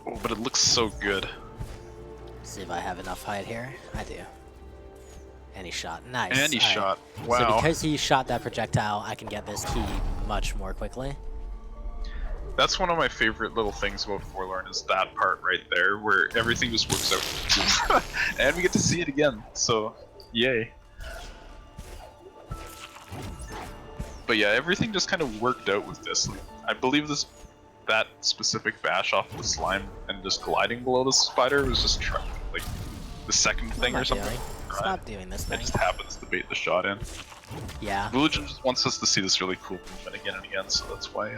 Speaker 2: Oh, but it looks so good.
Speaker 1: See if I have enough height here. I do. And he shot. Nice.
Speaker 2: And he
Speaker 1: All right.
Speaker 2: shot.
Speaker 1: So
Speaker 2: Wow.
Speaker 1: because he shot that projectile, I can get this key much more quickly.
Speaker 2: That's one of my favorite little things about Forlorn, is that part right there where everything just works out. And we get to see it again, so yay. But yeah, everything just kind of worked out with this. Like, I believe that specific bash off the slime and just gliding below the spider was just like the second thing or something.
Speaker 1: Stop doing this
Speaker 2: It
Speaker 1: thing.
Speaker 2: just happens to bait the shot in.
Speaker 1: Yeah.
Speaker 2: Vulajin just wants us to see this really cool movement again and again, so that's why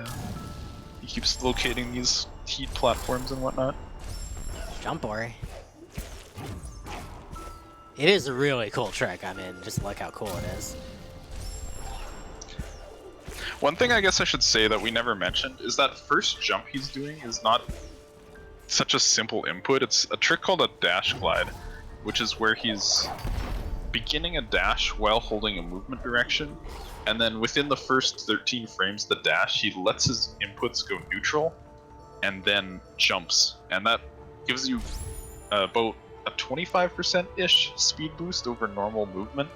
Speaker 2: he keeps locating these heat platforms and whatnot.
Speaker 1: Jump, Ori. It is a really cool trick. I mean, just look how cool it is.
Speaker 2: One thing I guess I should say that we never mentioned is that first jump he's doing is not such a simple input. It's a trick called a dash glide, which is where he's beginning a dash while holding a movement direction, and then within the first 13 frames of the dash, he lets his inputs go neutral, and then jumps, and that gives you about a 25%-ish speed boost over normal movement,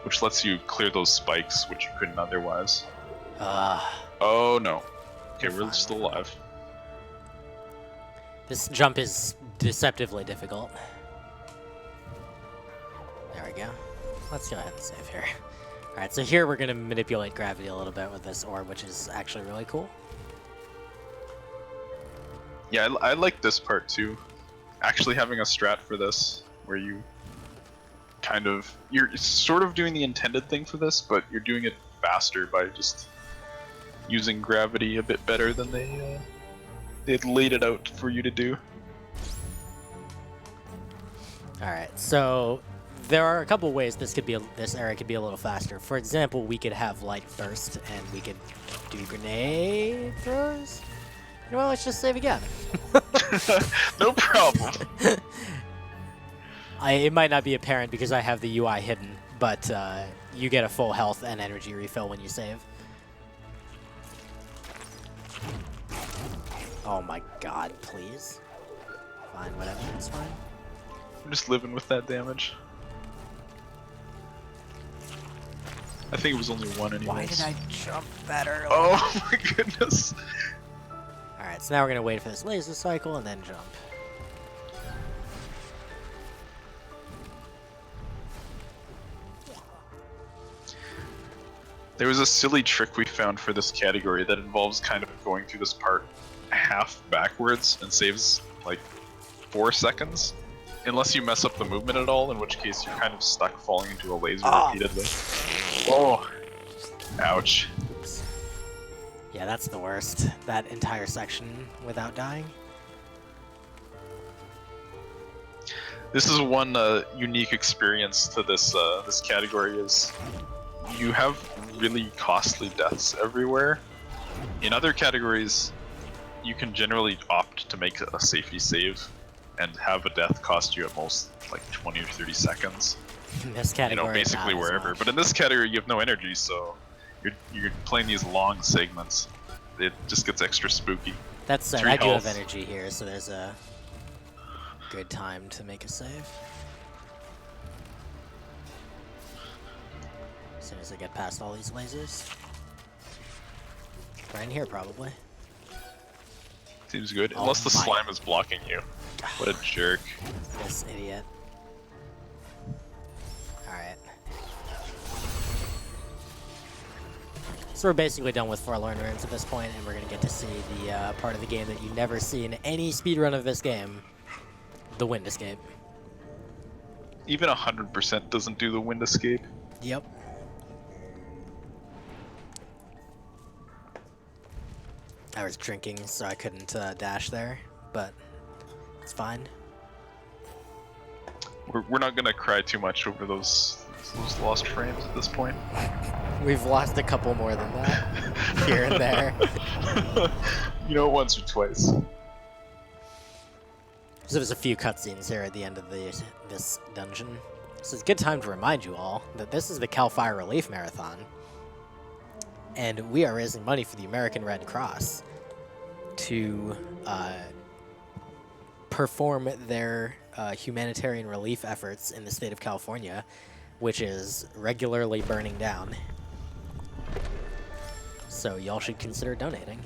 Speaker 2: which lets you clear those spikes, which you couldn't otherwise. Oh no. Okay, we're still alive.
Speaker 1: This jump is deceptively difficult. There we go. Let's go ahead and save here. Alright, so here we're going to manipulate gravity a little bit with this orb, which is actually really cool.
Speaker 2: Yeah, I like this part too. Actually having a strat for this, where you you're sort of doing the intended thing for this, but you're doing it faster by just using gravity a bit better than they'd laid it out for you to do.
Speaker 1: Alright, so there are a couple ways this area could be a little faster. For example, we could have light first, and we could do grenade throws. You know what, let's just save again.
Speaker 2: No problem.
Speaker 1: It might not be apparent because I have the UI hidden, but you get a full health and energy refill when you save. Oh my god, please. Fine, whatever, it's fine.
Speaker 2: I'm just living with that damage. I think it was only one anyways.
Speaker 1: Why did I jump that early?
Speaker 2: Oh my goodness.
Speaker 1: Alright, so now we're going to wait for this laser cycle and then jump.
Speaker 2: There was a silly trick we found for this category that involves kind of going through this part half backwards and saves like 4 seconds. Unless you mess up the movement at all, in which case you're kind of stuck falling into a laser repeatedly. Oh! Ouch.
Speaker 1: Oops. Yeah, that's the worst. That entire section without dying.
Speaker 2: This is one unique experience to this this category is you have really costly deaths everywhere. In other categories, you can generally opt to make a safety save and have a death cost you at most like 20 or 30 seconds.
Speaker 1: In this category,
Speaker 2: you know, basically wherever. But in this category, you have no energy, so you're playing these long segments. It just gets extra spooky.
Speaker 1: That said, I do have energy here, so there's a good time to make a save. As soon as I get past all these lasers. Right in here, probably.
Speaker 2: Seems good,
Speaker 1: Oh
Speaker 2: unless the
Speaker 1: my-
Speaker 2: slime is blocking you. What a jerk.
Speaker 1: This idiot. Alright. So we're basically done with Forlorn Ruins at this point, and we're going to get to see the part of the game that you never see in any speedrun of this game. The wind escape.
Speaker 2: Even 100% doesn't do the wind escape.
Speaker 1: Yep. I was drinking, so I couldn't dash there, but it's fine.
Speaker 2: We're not gonna cry too much over those lost frames at this point.
Speaker 1: We've lost a couple more than that, here and there.
Speaker 2: You know, once or twice.
Speaker 1: So there's a few cutscenes here at the end of this dungeon. So it's a good time to remind you all that this is the CAL FIRE Relief Marathon. And we are raising money for the American Red Cross to perform their humanitarian relief efforts in the state of California, which is regularly burning down. So y'all should consider donating.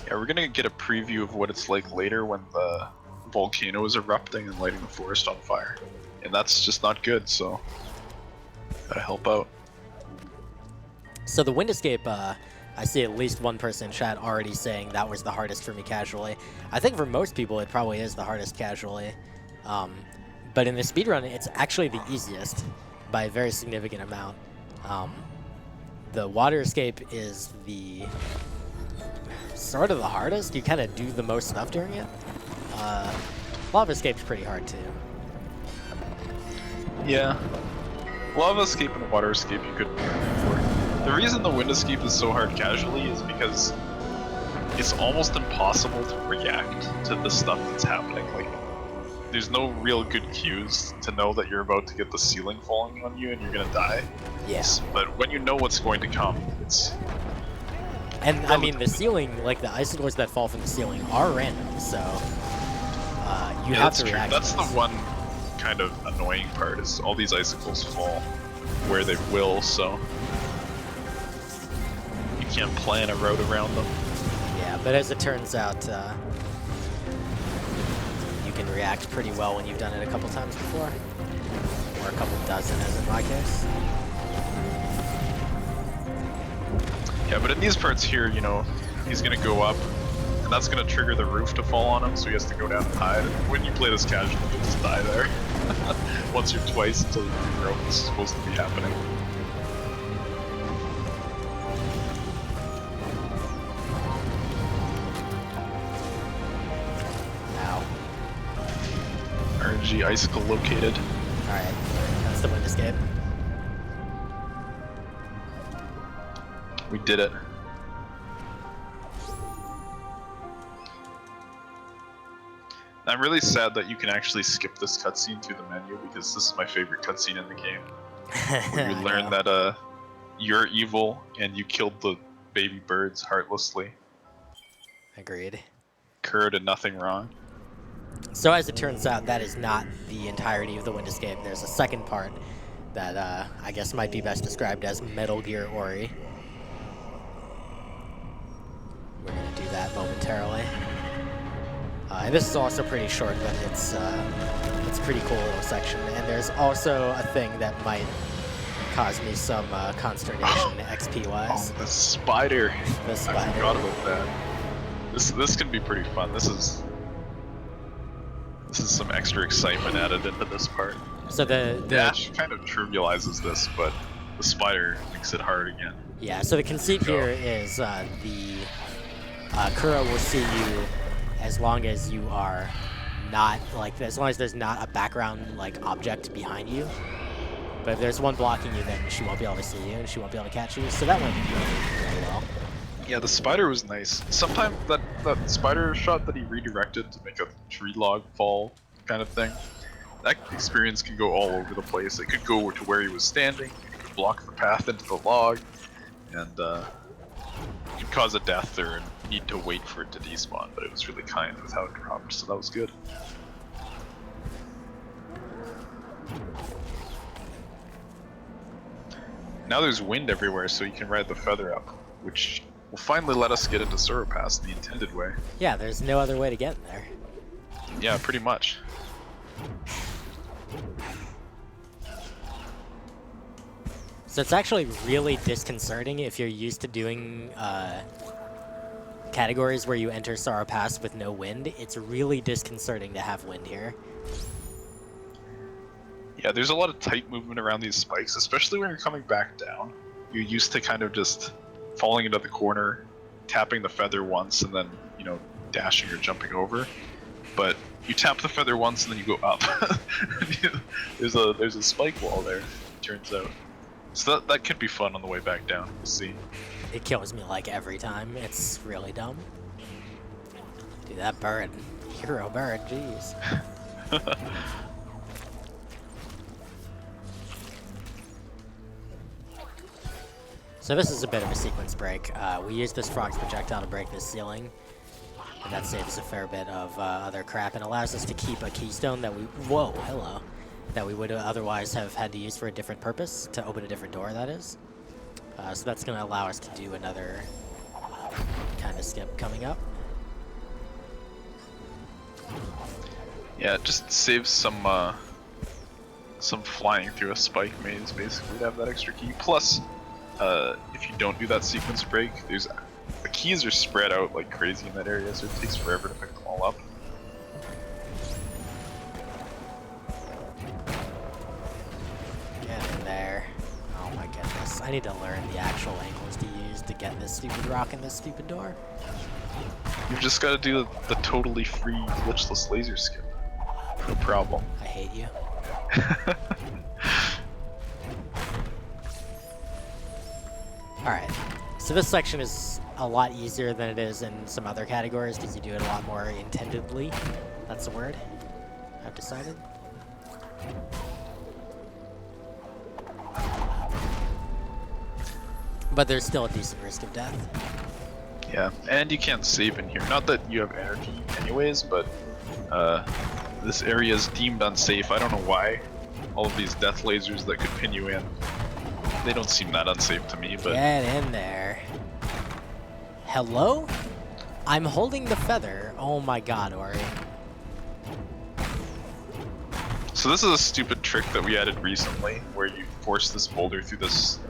Speaker 2: Yeah, we're gonna get a preview of what it's like later when the volcano is erupting and lighting the forest on fire. And that's just not good, so gotta help out.
Speaker 1: So the wind escape, I see at least one person in chat already saying that was the hardest for me casually. I think for most people it probably is the hardest casually. But in the speedrun, it's actually the easiest by a very significant amount. The water escape is the sort of the hardest. You kind of do the most stuff during it. Lava escape's pretty hard too.
Speaker 2: Yeah. Lava escape and water escape you could for. The reason the wind escape is so hard casually is because it's almost impossible to react to the stuff that's happening. Like, there's no real good cues to know that you're about to get the ceiling falling on you and you're gonna die.
Speaker 1: Yeah.
Speaker 2: But when you know what's going to come, it's
Speaker 1: And I mean, the ceiling, like the icicles that fall from the ceiling, are random, so you have to react.
Speaker 2: That's
Speaker 1: to
Speaker 2: the
Speaker 1: this.
Speaker 2: one kind of annoying part is all these icicles fall where they will, so you can't plan a route around them.
Speaker 1: Yeah, but as it turns out, you can react pretty well when you've done it a couple times before, or a couple dozen, as in my case.
Speaker 2: Yeah, but in these parts here, you know, he's gonna go up, and that's gonna trigger the roof to fall on him, so he has to go down and hide. And when you play this casually, you'll just die there. Once or twice until you figure out what's supposed to be happening.
Speaker 1: Ow.
Speaker 2: RNG icicle located.
Speaker 1: Alright, that's the wind escape.
Speaker 2: We did it. I'm really sad that you can actually skip this cutscene through the menu because this is my favorite cutscene in the game. Where you learn that you're evil and you killed the baby birds heartlessly.
Speaker 1: Agreed.
Speaker 2: Kerr did nothing wrong.
Speaker 1: So as it turns out, that is not the entirety of the wind escape. There's a second part that I guess might be best described as Metal Gear Ori. We're gonna do that momentarily. And this is also pretty short, but it's a pretty cool little section. And there's also a thing that might cause me some consternation XP-wise.
Speaker 2: Oh, the spider!
Speaker 1: The spider.
Speaker 2: I forgot about that. This can be pretty fun. This is some extra excitement added into this part.
Speaker 1: So the
Speaker 2: Dash kind of trivializes this, but the spider makes it hard again.
Speaker 1: Yeah. So the conceit here is the Kura will see you as long as you are not, like, as long as there's not a background, like, object behind you. But if there's one blocking you, then she won't be able to see you, and she won't be able to catch you. So that went really well.
Speaker 2: Yeah, the spider was nice. Sometimes that spider shot that he redirected to make a tree log fall kind of thing, that experience can go all over the place. It could go to where he was standing, it could block the path into the log, and it could cause a death or need to wait for it to despawn, but it was really kind with how it dropped, so that was good. Now there's wind everywhere, so you can ride the feather up, which will finally let us get into Sura Pass the intended way.
Speaker 1: Yeah, there's no other way to get in there.
Speaker 2: Yeah, pretty much.
Speaker 1: So it's actually really disconcerting if you're used to doing categories where you enter Sara Pass with no wind. It's really disconcerting to have wind here.
Speaker 2: Yeah, there's a lot of tight movement around these spikes, especially when you're coming back down. You're used to kind of just falling into the corner, tapping the feather once, and then, you know, dashing or jumping over. But you tap the feather once and then you go up. there's a spike wall there, it turns out. So that could be fun on the way back down. We'll see.
Speaker 1: It kills me like every time. It's really dumb. Dude, that bird. Hero bird, jeez. So this is a bit of a sequence break. We use this frog's projectile to break this ceiling. And that saves a fair bit of other crap and allows us to keep a keystone that we... Whoa, hello. That we would otherwise have had to use for a different purpose, to open a different door, that is. So that's going to allow us to do another kind of skip coming up.
Speaker 2: Yeah, it just saves some flying through a spike maze, basically, to have that extra key. Plus, if you don't do that sequence break, the keys are spread out like crazy in that area, so it takes forever to pick them all up.
Speaker 1: Get in there. Oh my goodness. I need to learn the actual angles to use to get this stupid rock in this stupid door.
Speaker 2: You've just got to do the totally free glitchless laser skip. No problem.
Speaker 1: I hate you. Alright, so this section is a lot easier than it is in some other categories because you do it a lot more intendedly. That's the word. I've decided. But there's still a decent risk of death.
Speaker 2: Yeah, and you can't save in here. Not that you have energy anyways, but this area is deemed unsafe. I don't know why. All of these death lasers that could pin you in, they don't seem that unsafe to me, but...
Speaker 1: Get in there. Hello? I'm holding the feather. Oh my god, Ori.
Speaker 2: So this is a stupid trick that we added recently, where you force this boulder through this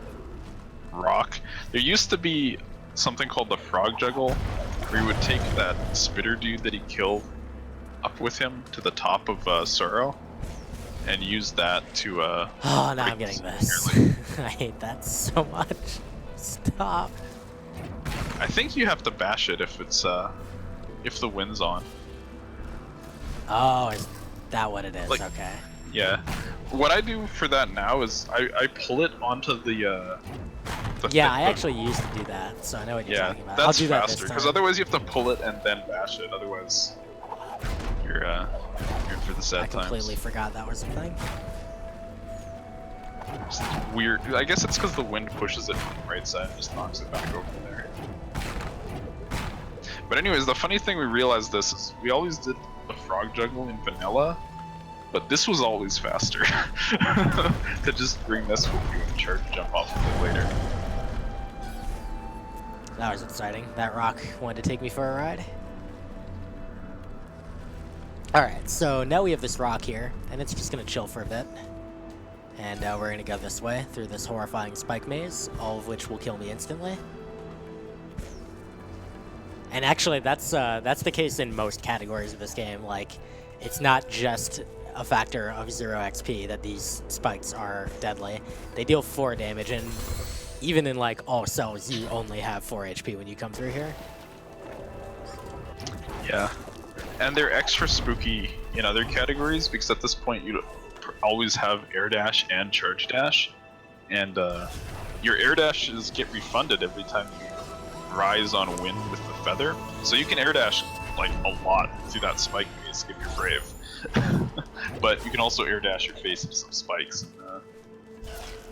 Speaker 2: rock. There used to be something called the frog juggle, where you would take that spitter dude that he killed up with him to the top of Sorrow, and use that to
Speaker 1: Oh, now I'm getting this. I hate that so much. Stop.
Speaker 2: I think you have to bash it if it's if the wind's on.
Speaker 1: Oh, is that what it is?
Speaker 2: Like,
Speaker 1: okay.
Speaker 2: Yeah. What I do for that now is I pull it onto the
Speaker 1: yeah, I actually used to do that, so I know what you're talking about. I'll
Speaker 2: That's
Speaker 1: do that
Speaker 2: faster,
Speaker 1: this
Speaker 2: because
Speaker 1: time.
Speaker 2: otherwise you have to pull it and then bash it. Otherwise, you're in for the sad
Speaker 1: I completely
Speaker 2: times.
Speaker 1: forgot that was a thing.
Speaker 2: It's weird. I guess it's because the wind pushes it from the right side and just knocks it back over there. But anyways, the funny thing we realized this is we always did the frog juggle in vanilla, but this was always faster. To just bring this with you and charge jump off of it later.
Speaker 1: That was exciting. That rock wanted to take me for a ride. Alright, so now we have this rock here, and it's just going to chill for a bit. And we're going to go this way, through this horrifying spike maze, all of which will kill me instantly. And actually, that's the case in most categories of this game. Like, it's not just a factor of 0 XP that these spikes are deadly. They deal 4 damage, and even in like all cells, you only have 4 HP when you come through here.
Speaker 2: Yeah. And they're extra spooky in other categories, because at this point you always have air dash and charge dash. And your air dashes get refunded every time you rise on wind with the feather. So you can air dash like a lot through that spike maze if you're brave. But you can also air dash your face into some spikes. And,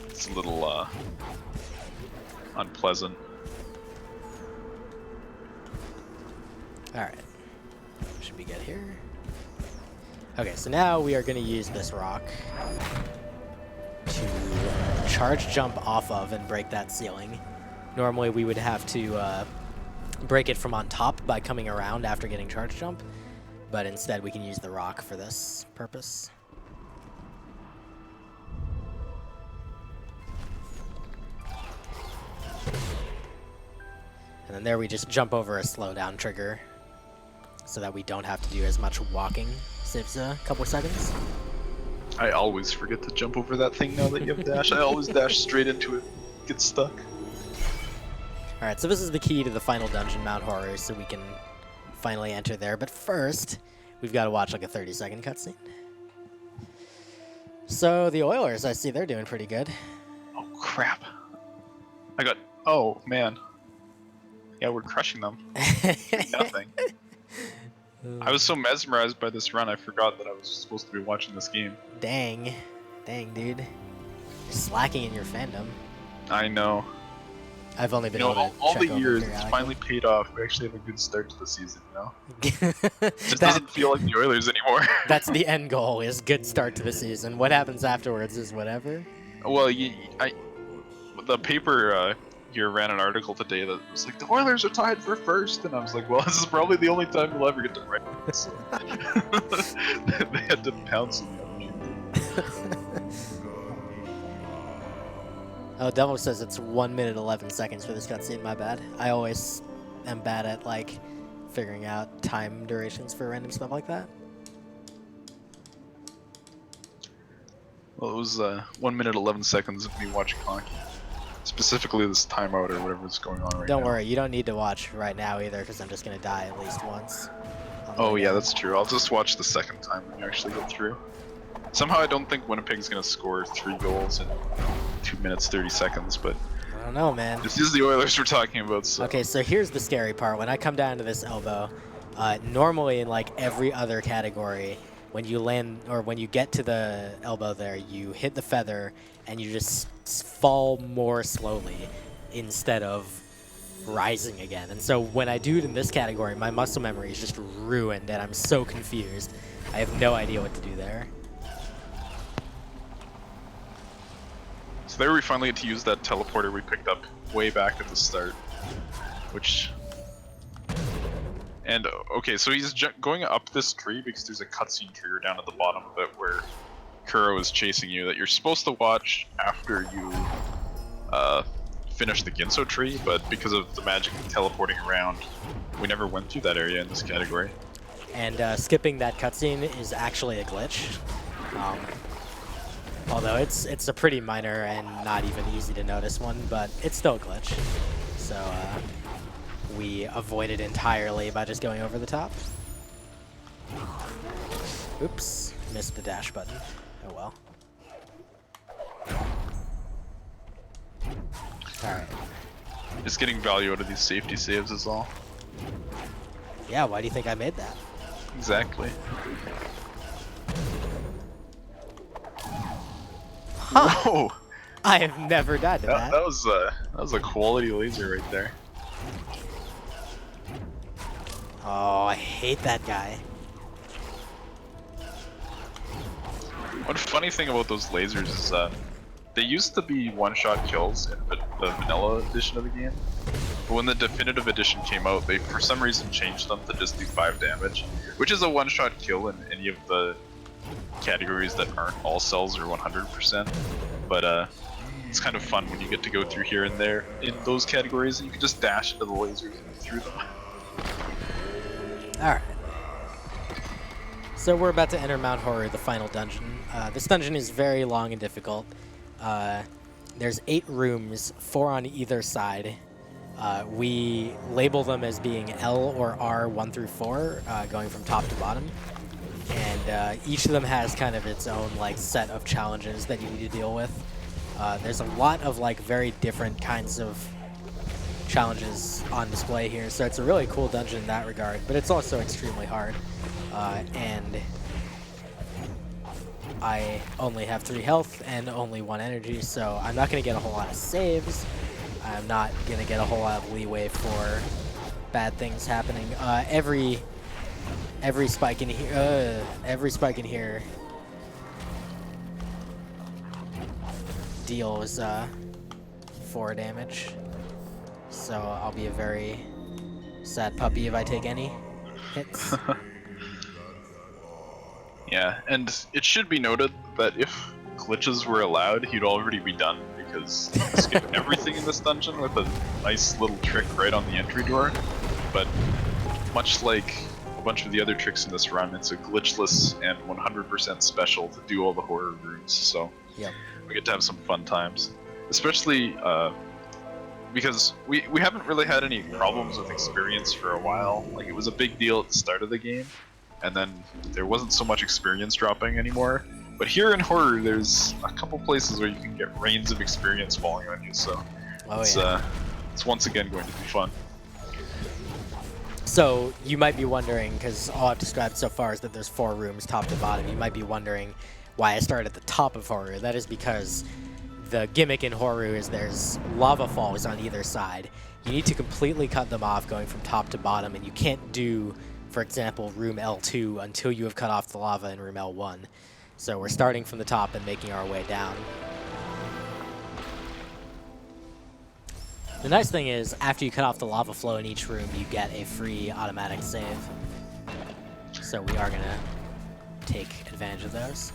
Speaker 2: it's a little unpleasant.
Speaker 1: Alright. Should be good here. Okay, so now we are going to use this rock to charge jump off of and break that ceiling. Normally we would have to break it from on top by coming around after getting charge jump, but instead we can use the rock for this purpose. And then there we just jump over a slowdown trigger so that we don't have to do as much walking. Saves a couple seconds.
Speaker 2: I always forget to jump over that thing now that you have dash. I always dash straight into it, get stuck.
Speaker 1: Alright, so this is the key to the final dungeon, Mount Horror, so we can finally enter there. But first, we've got to watch like a 30-second cutscene. So the Oilers, I see they're doing pretty good.
Speaker 2: Oh crap. Oh man. Yeah, we're crushing them. Nothing. I was so mesmerized by this run, I forgot that I was supposed to be watching this game.
Speaker 1: Dang. Dang, dude. You're slacking in your fandom.
Speaker 2: I know.
Speaker 1: I've only been
Speaker 2: You know,
Speaker 1: able to
Speaker 2: all
Speaker 1: check
Speaker 2: the
Speaker 1: over
Speaker 2: years, it's
Speaker 1: periodically.
Speaker 2: finally paid off. We actually have a good start to the season, you know? It just
Speaker 1: That-
Speaker 2: doesn't feel like the Oilers anymore.
Speaker 1: That's the end goal, is good start to the season. What happens afterwards is whatever.
Speaker 2: Well, the paper here ran an article today that was like, the Oilers are tied for first, and I was like, well, this is probably the only time we'll ever get to write it. So they had to pounce on the opportunity.
Speaker 1: Oh, Devil says it's 1 minute 11 seconds for this cutscene. My bad. I always am bad at like figuring out time durations for random stuff like that.
Speaker 2: Well, it was 1 minute 11 seconds of me watching hockey. Specifically this timeout or whatever's going on right now.
Speaker 1: Don't worry, you don't need to watch right now either, because I'm just gonna die at least once.
Speaker 2: Oh yeah, that's true. I'll just watch the second time when you actually get through. Somehow I don't think Winnipeg's gonna score 3 goals in 2 minutes 30 seconds, but
Speaker 1: I don't know, man.
Speaker 2: this is the Oilers we're talking about, so...
Speaker 1: Okay, so here's the scary part. When I come down to this elbow, normally in like every other category, when you land, or when you get to the elbow there, you hit the feather and you just fall more slowly instead of rising again. And so when I do it in this category, my muscle memory is just ruined and I'm so confused. I have no idea what to do there.
Speaker 2: So there we finally get to use that teleporter we picked up way back at the start, which... And, okay, so he's going up this tree because there's a cutscene trigger down at the bottom of it where Kuro is chasing you that you're supposed to watch after you finish the Ginso tree, but because of the magic of teleporting around, we never went through that area in this category.
Speaker 1: And skipping that cutscene is actually a glitch. Although it's a pretty minor and not even easy to notice one, but it's still a glitch. So we avoid it entirely by just going over the top. Oops, missed the dash button. Oh well. Alright.
Speaker 2: Just getting value out of these safety saves is all.
Speaker 1: Yeah, why do you think I made that?
Speaker 2: Exactly.
Speaker 1: Huh.
Speaker 2: Whoa!
Speaker 1: I have never died to that.
Speaker 2: That was a quality laser right there.
Speaker 1: Oh, I hate that guy.
Speaker 2: One funny thing about those lasers is they used to be one-shot kills in the vanilla edition of the game, but when the definitive edition came out, they for some reason changed them to just do 5 damage, which is a one-shot kill in any of the categories that aren't all cells or 100%. But it's kind of fun when you get to go through here and there in those categories, and you can just dash into the lasers and through them.
Speaker 1: Alright. So we're about to enter Mount Horror, the final dungeon. This dungeon is very long and difficult. There's 8 rooms, 4 on either side. We label them as being L or R 1 through 4, going from top to bottom. And each of them has kind of its own like set of challenges that you need to deal with. There's a lot of like very different kinds of challenges on display here, so it's a really cool dungeon in that regard, but it's also extremely hard. And I only have 3 health and only 1 energy, so I'm not going to get a whole lot of saves. I'm not going to get a whole lot of leeway for bad things happening. Every spike in here, deals 4 damage. So I'll be a very sad puppy if I take any hits.
Speaker 2: Yeah, and it should be noted that if glitches were allowed, he'd already be done, because you skip everything in this dungeon with a nice little trick right on the entry door. But much like a bunch of the other tricks in this run, it's a glitchless and 100% special to do all the horror rooms, so
Speaker 1: yep.
Speaker 2: we get to have some fun times. Especially because we haven't really had any problems with experience for a while. Like, it was a big deal at the start of the game, and then there wasn't so much experience dropping anymore. But here in horror, there's a couple places where you can get rains of experience falling on you, so it's once again going to be fun.
Speaker 1: So you might be wondering, because all I've described so far is that there's 4 rooms top to bottom, you might be wondering why I started at the top of horror. That is because the gimmick in horror is there's lava falls on either side. You need to completely cut them off going from top to bottom, and you can't do, for example, room L2 until you have cut off the lava in room L1. So we're starting from the top and making our way down. The nice thing is, after you cut off the lava flow in each room, you get a free automatic save. So we are going to take advantage of those.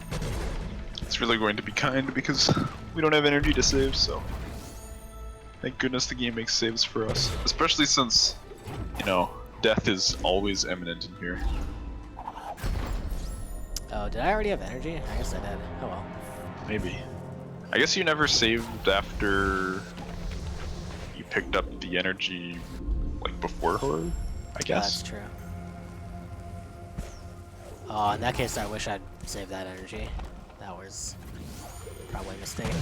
Speaker 2: It's really going to be kind, because we don't have energy to save, so thank goodness the game makes saves for us. Especially since, you know, death is always imminent in here.
Speaker 1: Oh, did I already have energy? I guess I did. Oh well.
Speaker 2: Maybe. I guess you never saved after you picked up the energy, like, before horror, I guess.
Speaker 1: That's true. Oh, in that case, I wish I'd saved that energy. That was probably a mistake.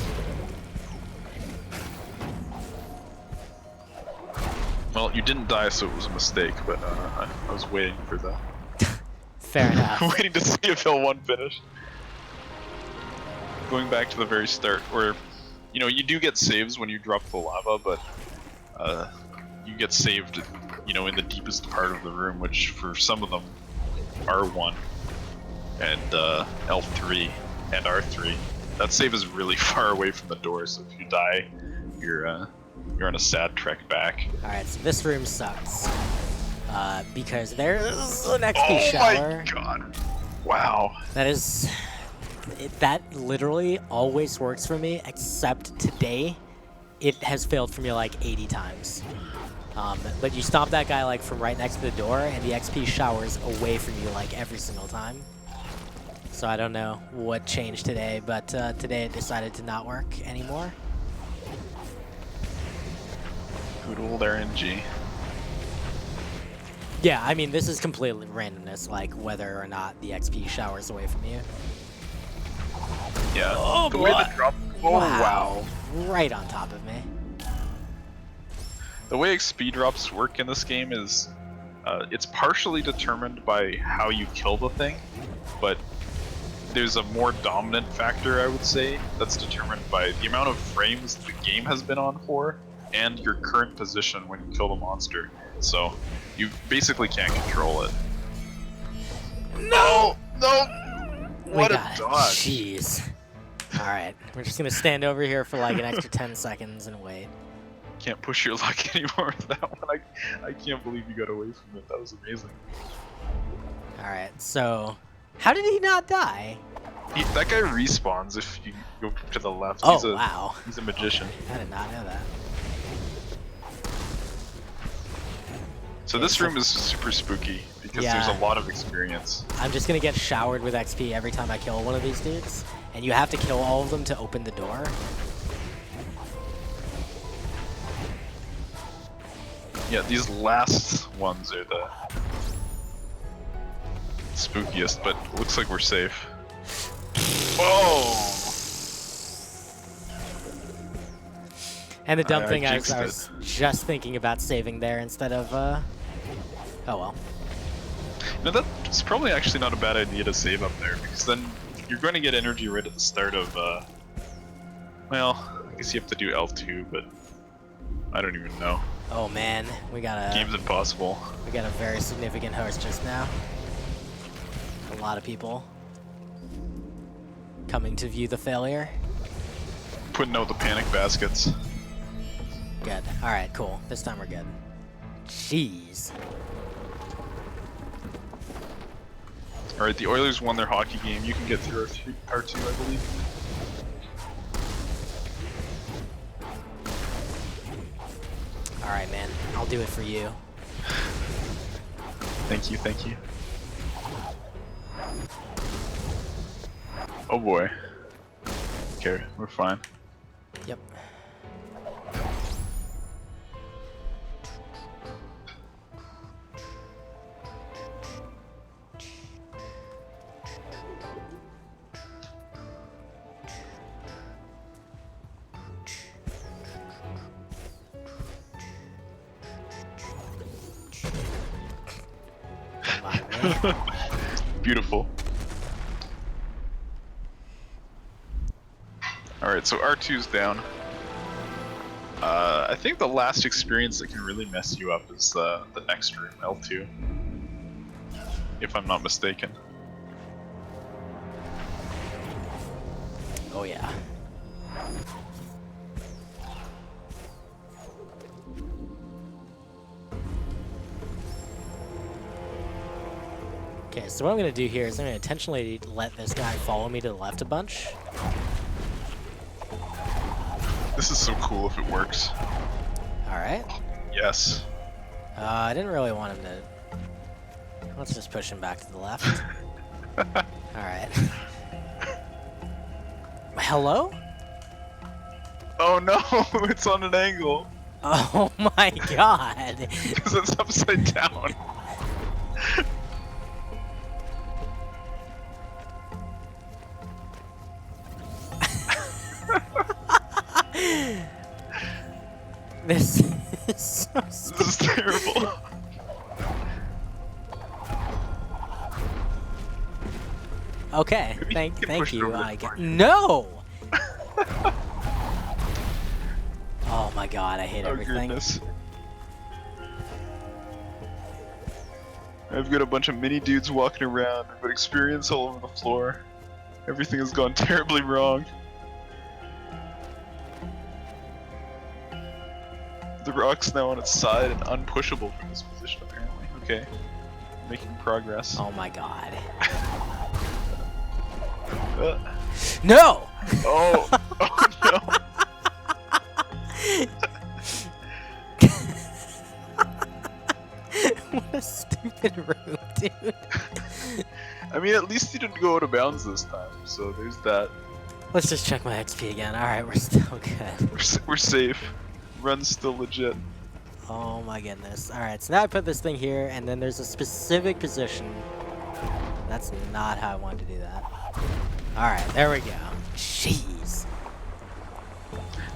Speaker 1: Well,
Speaker 2: you didn't die, so it was a mistake, but I was waiting for that.
Speaker 1: Fair enough.
Speaker 2: Waiting to see if he'll one finish. Going back to the very start, where you do get saves when you drop the lava, but you get saved, in the deepest part of the room, which for some of them R1 and L3 and R3. That save is really far away from the door, so if you die, you're on a sad trek back.
Speaker 1: All right, so this room sucks because there's an XP
Speaker 2: Oh
Speaker 1: shower.
Speaker 2: my god! Wow.
Speaker 1: That literally always works for me, except today, it has failed for me like 80 times. But you stop that guy like from right next to the door, and the XP showers away from you like every single time. So I don't know what changed today, but today it decided to not work anymore.
Speaker 2: Good old RNG.
Speaker 1: Yeah, I mean, this is completely randomness, like whether or not the XP showers away from you.
Speaker 2: Yeah.
Speaker 1: Oh,
Speaker 2: the way the drop. Oh wow.
Speaker 1: Right on top of me.
Speaker 2: The way XP drops work in this game is, it's partially determined by how you kill the thing, but there's a more dominant factor, I would say, that's determined by the amount of frames the game has been on for, and your current position when you kill the monster. So, you basically can't control it. No! No! What a dodge!
Speaker 1: Jeez. Alright, we're just gonna stand over here for like an extra 10 seconds and wait.
Speaker 2: Can't push your luck anymore with that one. I can't believe you got away from it. That was amazing.
Speaker 1: Alright, so how did he not die?
Speaker 2: That guy respawns if you go to the left.
Speaker 1: Oh, wow.
Speaker 2: He's a magician.
Speaker 1: I did not know that.
Speaker 2: So this room is super spooky because there's a lot of experience.
Speaker 1: I'm just gonna get showered with XP every time I kill one of these dudes, and you have to kill all of them to open the door.
Speaker 2: Yeah, these last ones are the spookiest, but it looks like we're safe. Oh!
Speaker 1: And the dumb thing is, I was just thinking about saving there instead of, oh well.
Speaker 2: No, that's probably actually not a bad idea to save up there, because then you're going to get energy right at the start of, well, I guess you have to do L2, but I don't even know.
Speaker 1: Oh man, we got
Speaker 2: Game's impossible.
Speaker 1: We got a very significant host just now. A lot of people coming to view the failure.
Speaker 2: Putting out the panic baskets.
Speaker 1: Good. Alright, cool. This time we're good. Jeez.
Speaker 2: Alright, the Oilers won their hockey game. You can get through R2, I believe.
Speaker 1: Alright, man. I'll do it for you.
Speaker 2: Thank you, thank you. Oh boy. Okay, we're fine.
Speaker 1: Yep.
Speaker 2: Beautiful. Alright, so R2's down. I think the last experience that can really mess you up is the next room, L2. If I'm not mistaken.
Speaker 1: Oh yeah. Okay, so what I'm going to do here is I'm going to intentionally let this guy follow me to the left a bunch.
Speaker 2: This is so cool if it works.
Speaker 1: Alright.
Speaker 2: Yes.
Speaker 1: I didn't really want him to... Let's just push him back to the left. Alright. Hello?
Speaker 2: Oh no, it's on an angle.
Speaker 1: Oh my god.
Speaker 2: Because it's upside down.
Speaker 1: This is so stupid.
Speaker 2: This is terrible.
Speaker 1: Okay,
Speaker 2: Maybe
Speaker 1: thank
Speaker 2: get pushed
Speaker 1: you.
Speaker 2: over the
Speaker 1: I get
Speaker 2: corner.
Speaker 1: no. Oh my god, I hate
Speaker 2: Oh
Speaker 1: everything.
Speaker 2: goodness. I've got a bunch of mini dudes walking around. I've got experience all over the floor. Everything has gone terribly wrong. The rock's now on its side and unpushable from this position, apparently. Okay. Making progress.
Speaker 1: Oh my god.
Speaker 2: Uh,
Speaker 1: No!
Speaker 2: oh! Oh no!
Speaker 1: What a stupid room, dude.
Speaker 2: I mean, at least he didn't go out of bounds this time, so there's that.
Speaker 1: Let's just check my XP again. Alright, we're still good.
Speaker 2: We're safe. Run's still legit.
Speaker 1: Oh my goodness. Alright, so now I put this thing here, and then there's a specific position. That's not how I wanted to do that. Alright, there we go. Jeez.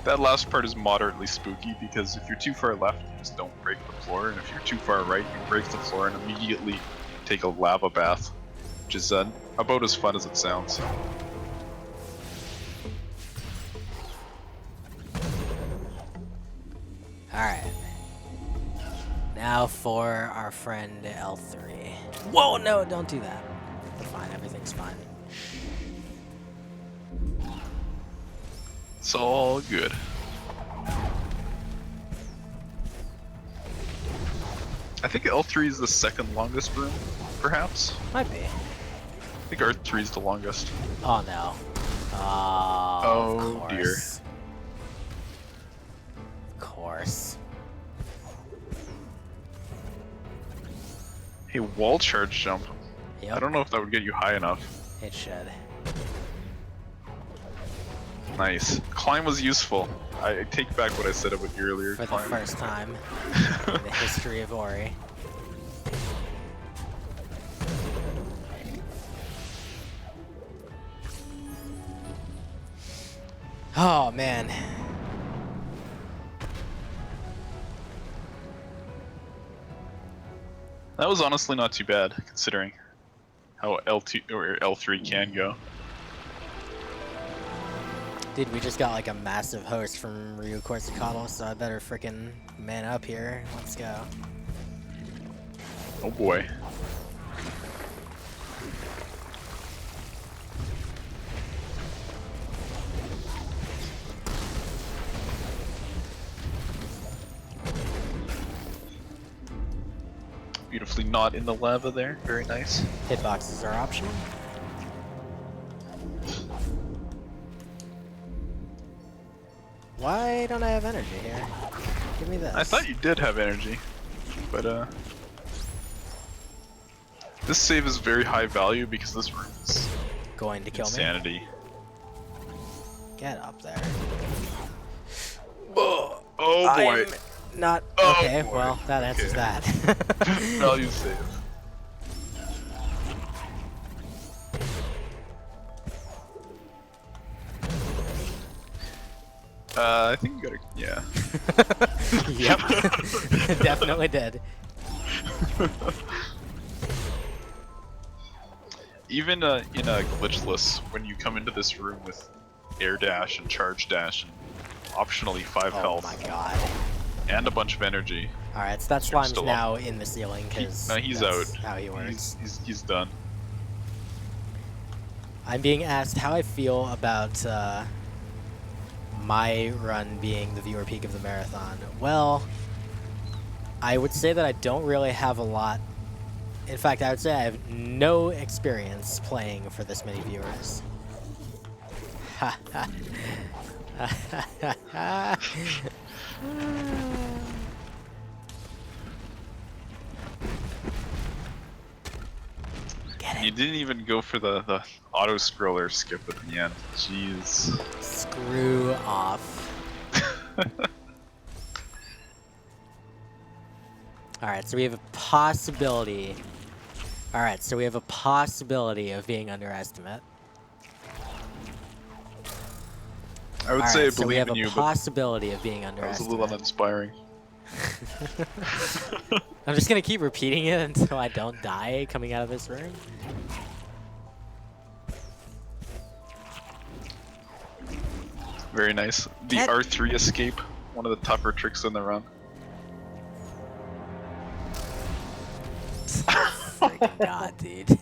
Speaker 2: That last part is moderately spooky because if you're too far left, you just don't break the floor, and if you're too far right, you break the floor and immediately take a lava bath, which is about as fun as it sounds.
Speaker 1: Alright. Now for our friend L3. Whoa, no, don't do that. We're fine, everything's fine.
Speaker 2: It's all good. I think L3 is the second longest room, perhaps.
Speaker 1: Might be.
Speaker 2: I think R3 is the longest.
Speaker 1: Oh no.
Speaker 2: Oh,
Speaker 1: of
Speaker 2: dear.
Speaker 1: course. Of course.
Speaker 2: Hey, wall charge jump.
Speaker 1: Yep,
Speaker 2: I don't know if that would get you high enough.
Speaker 1: it should.
Speaker 2: Nice. Climb was useful. I take back what I said about you earlier.
Speaker 1: For the
Speaker 2: Climb.
Speaker 1: first time in the history of Ori. Oh man.
Speaker 2: That was honestly not too bad, considering how L2 or L3 can go.
Speaker 1: Dude, we just got like a massive host from Ryu Korsakano, so I better freaking man up here. Let's go.
Speaker 2: Oh boy. Beautifully not in the lava there. Very nice.
Speaker 1: Hitboxes are optional. Why don't I have energy here? Give me this.
Speaker 2: I thought you did have energy, but this save is very high value because this room is
Speaker 1: going to kill me.
Speaker 2: insanity.
Speaker 1: Get up there.
Speaker 2: Oh boy.
Speaker 1: I'm not
Speaker 2: Oh,
Speaker 1: okay.
Speaker 2: boy.
Speaker 1: Well, that answers
Speaker 2: Okay.
Speaker 1: that.
Speaker 2: Value save. I think you gotta, yeah.
Speaker 1: Yep. Definitely did.
Speaker 2: Even in a glitchless, when you come into this room with air dash and charge dash and optionally 5
Speaker 1: Oh
Speaker 2: health
Speaker 1: my god.
Speaker 2: and a bunch of energy.
Speaker 1: Alright, so that
Speaker 2: You're
Speaker 1: slime's
Speaker 2: still
Speaker 1: now in the ceiling because
Speaker 2: he's
Speaker 1: that's
Speaker 2: out.
Speaker 1: how he works.
Speaker 2: He's done.
Speaker 1: I'm being asked how I feel about my run being the viewer peak of the marathon. Well, I would say that I don't really have a lot. In fact, I would say I have no experience playing for this many viewers. Ha ha. Get
Speaker 2: You
Speaker 1: it.
Speaker 2: didn't even go for the auto scroller skip at the end. Jeez.
Speaker 1: Screw off. Alright, so we have a possibility. Alright, so we have a possibility of being underestimate.
Speaker 2: I would
Speaker 1: Alright,
Speaker 2: say I
Speaker 1: so we
Speaker 2: believe
Speaker 1: have
Speaker 2: in
Speaker 1: a
Speaker 2: you, but
Speaker 1: possibility of being
Speaker 2: that was a
Speaker 1: underestimate.
Speaker 2: little uninspiring.
Speaker 1: I'm just gonna keep repeating it until I don't die coming out of this room.
Speaker 2: Very nice. The
Speaker 1: That-
Speaker 2: R3 escape, one of the tougher tricks in the run.
Speaker 1: Freaking god, dude.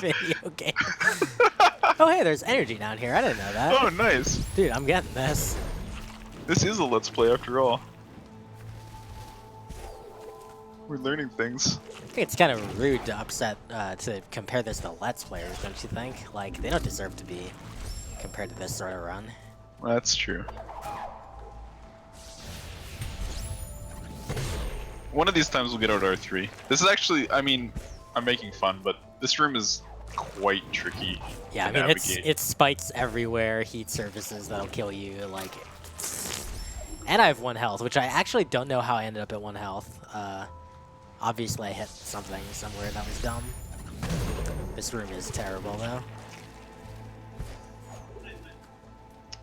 Speaker 1: Video game. Oh, hey, there's energy down here. I didn't know that.
Speaker 2: Oh, nice.
Speaker 1: Dude, I'm getting this.
Speaker 2: This is a Let's Play after all. We're learning things.
Speaker 1: I think it's kind of rude to to compare this to Let's Players, don't you think? Like, they don't deserve to be compared to this sort of run.
Speaker 2: That's true. One of these times we'll get out R3. This is actually, I mean, I'm making fun, but this room is quite tricky.
Speaker 1: Yeah, I
Speaker 2: to
Speaker 1: mean,
Speaker 2: navigate.
Speaker 1: it's spikes everywhere, heat surfaces that'll kill you, like... And I have 1 health, which I actually don't know how I ended up at 1 health. Obviously I hit something somewhere that was dumb. This room is terrible, though.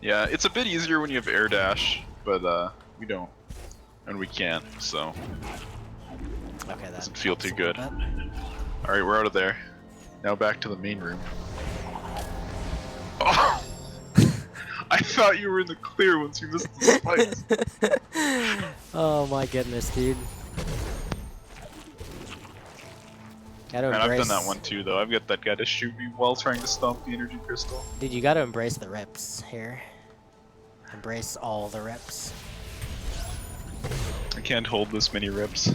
Speaker 2: Yeah, it's a bit easier when you have air dash, but we don't. And we can't, so
Speaker 1: Okay, that
Speaker 2: doesn't feel too
Speaker 1: helps a
Speaker 2: good.
Speaker 1: little bit.
Speaker 2: Alright, we're out of there. Now back to the main room. Oh! I thought you were in the clear once you missed the spikes.
Speaker 1: Oh my goodness, dude. Gotta
Speaker 2: Man, I've
Speaker 1: embrace...
Speaker 2: done that one too, though. I've got that guy to shoot me while trying to stomp the energy crystal.
Speaker 1: Dude, you gotta embrace the rips here. Embrace all the rips.
Speaker 2: I can't hold this many rips.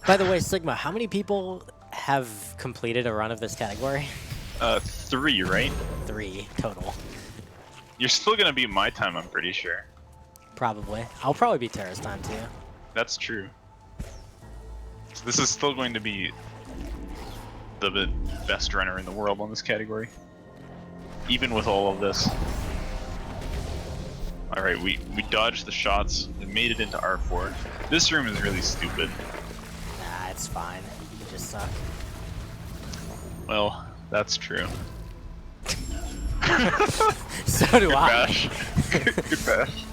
Speaker 1: By the way, Sigma, how many people have completed a run of this category?
Speaker 2: 3, right?
Speaker 1: 3 total.
Speaker 2: You're still gonna beat my time, I'm pretty sure.
Speaker 1: Probably. I'll probably be Terra's time too.
Speaker 2: That's true. So this is still going to be the best runner in the world on this category. Even with all of this. Alright, we dodged the shots, we made it into R4. This room is really stupid.
Speaker 1: Nah, it's fine. You just suck.
Speaker 2: Well, that's true.
Speaker 1: So do
Speaker 2: Good
Speaker 1: I.
Speaker 2: bash. Good bash.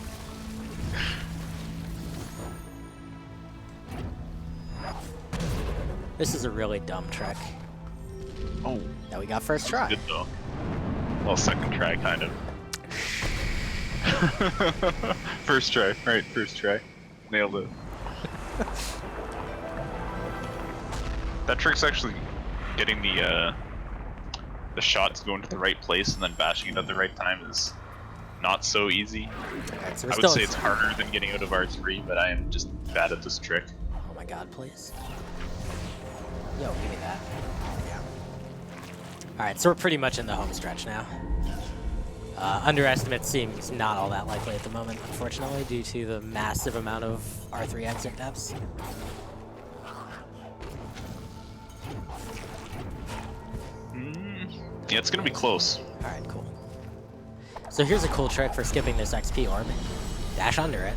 Speaker 1: This is a really dumb trick
Speaker 2: Oh,
Speaker 1: that we got first try.
Speaker 2: good though. Well, second try, kind of. First try, right, first try. Nailed it. That trick's actually getting the shots going to the right place and then bashing it at the right time is not so easy.
Speaker 1: Alright, so
Speaker 2: I
Speaker 1: we're
Speaker 2: would
Speaker 1: still
Speaker 2: say it's harder than getting out of R3, but I am just bad at this trick.
Speaker 1: Oh my god, please. Yo, give me that. Yeah. Alright, so we're pretty much in the home stretch now. Underestimate seems not all that likely at the moment, unfortunately, due to the massive amount of R3 exit depths.
Speaker 2: Yeah, it's gonna be close.
Speaker 1: Alright, cool. So here's a cool trick for skipping this XP orb. Dash under it.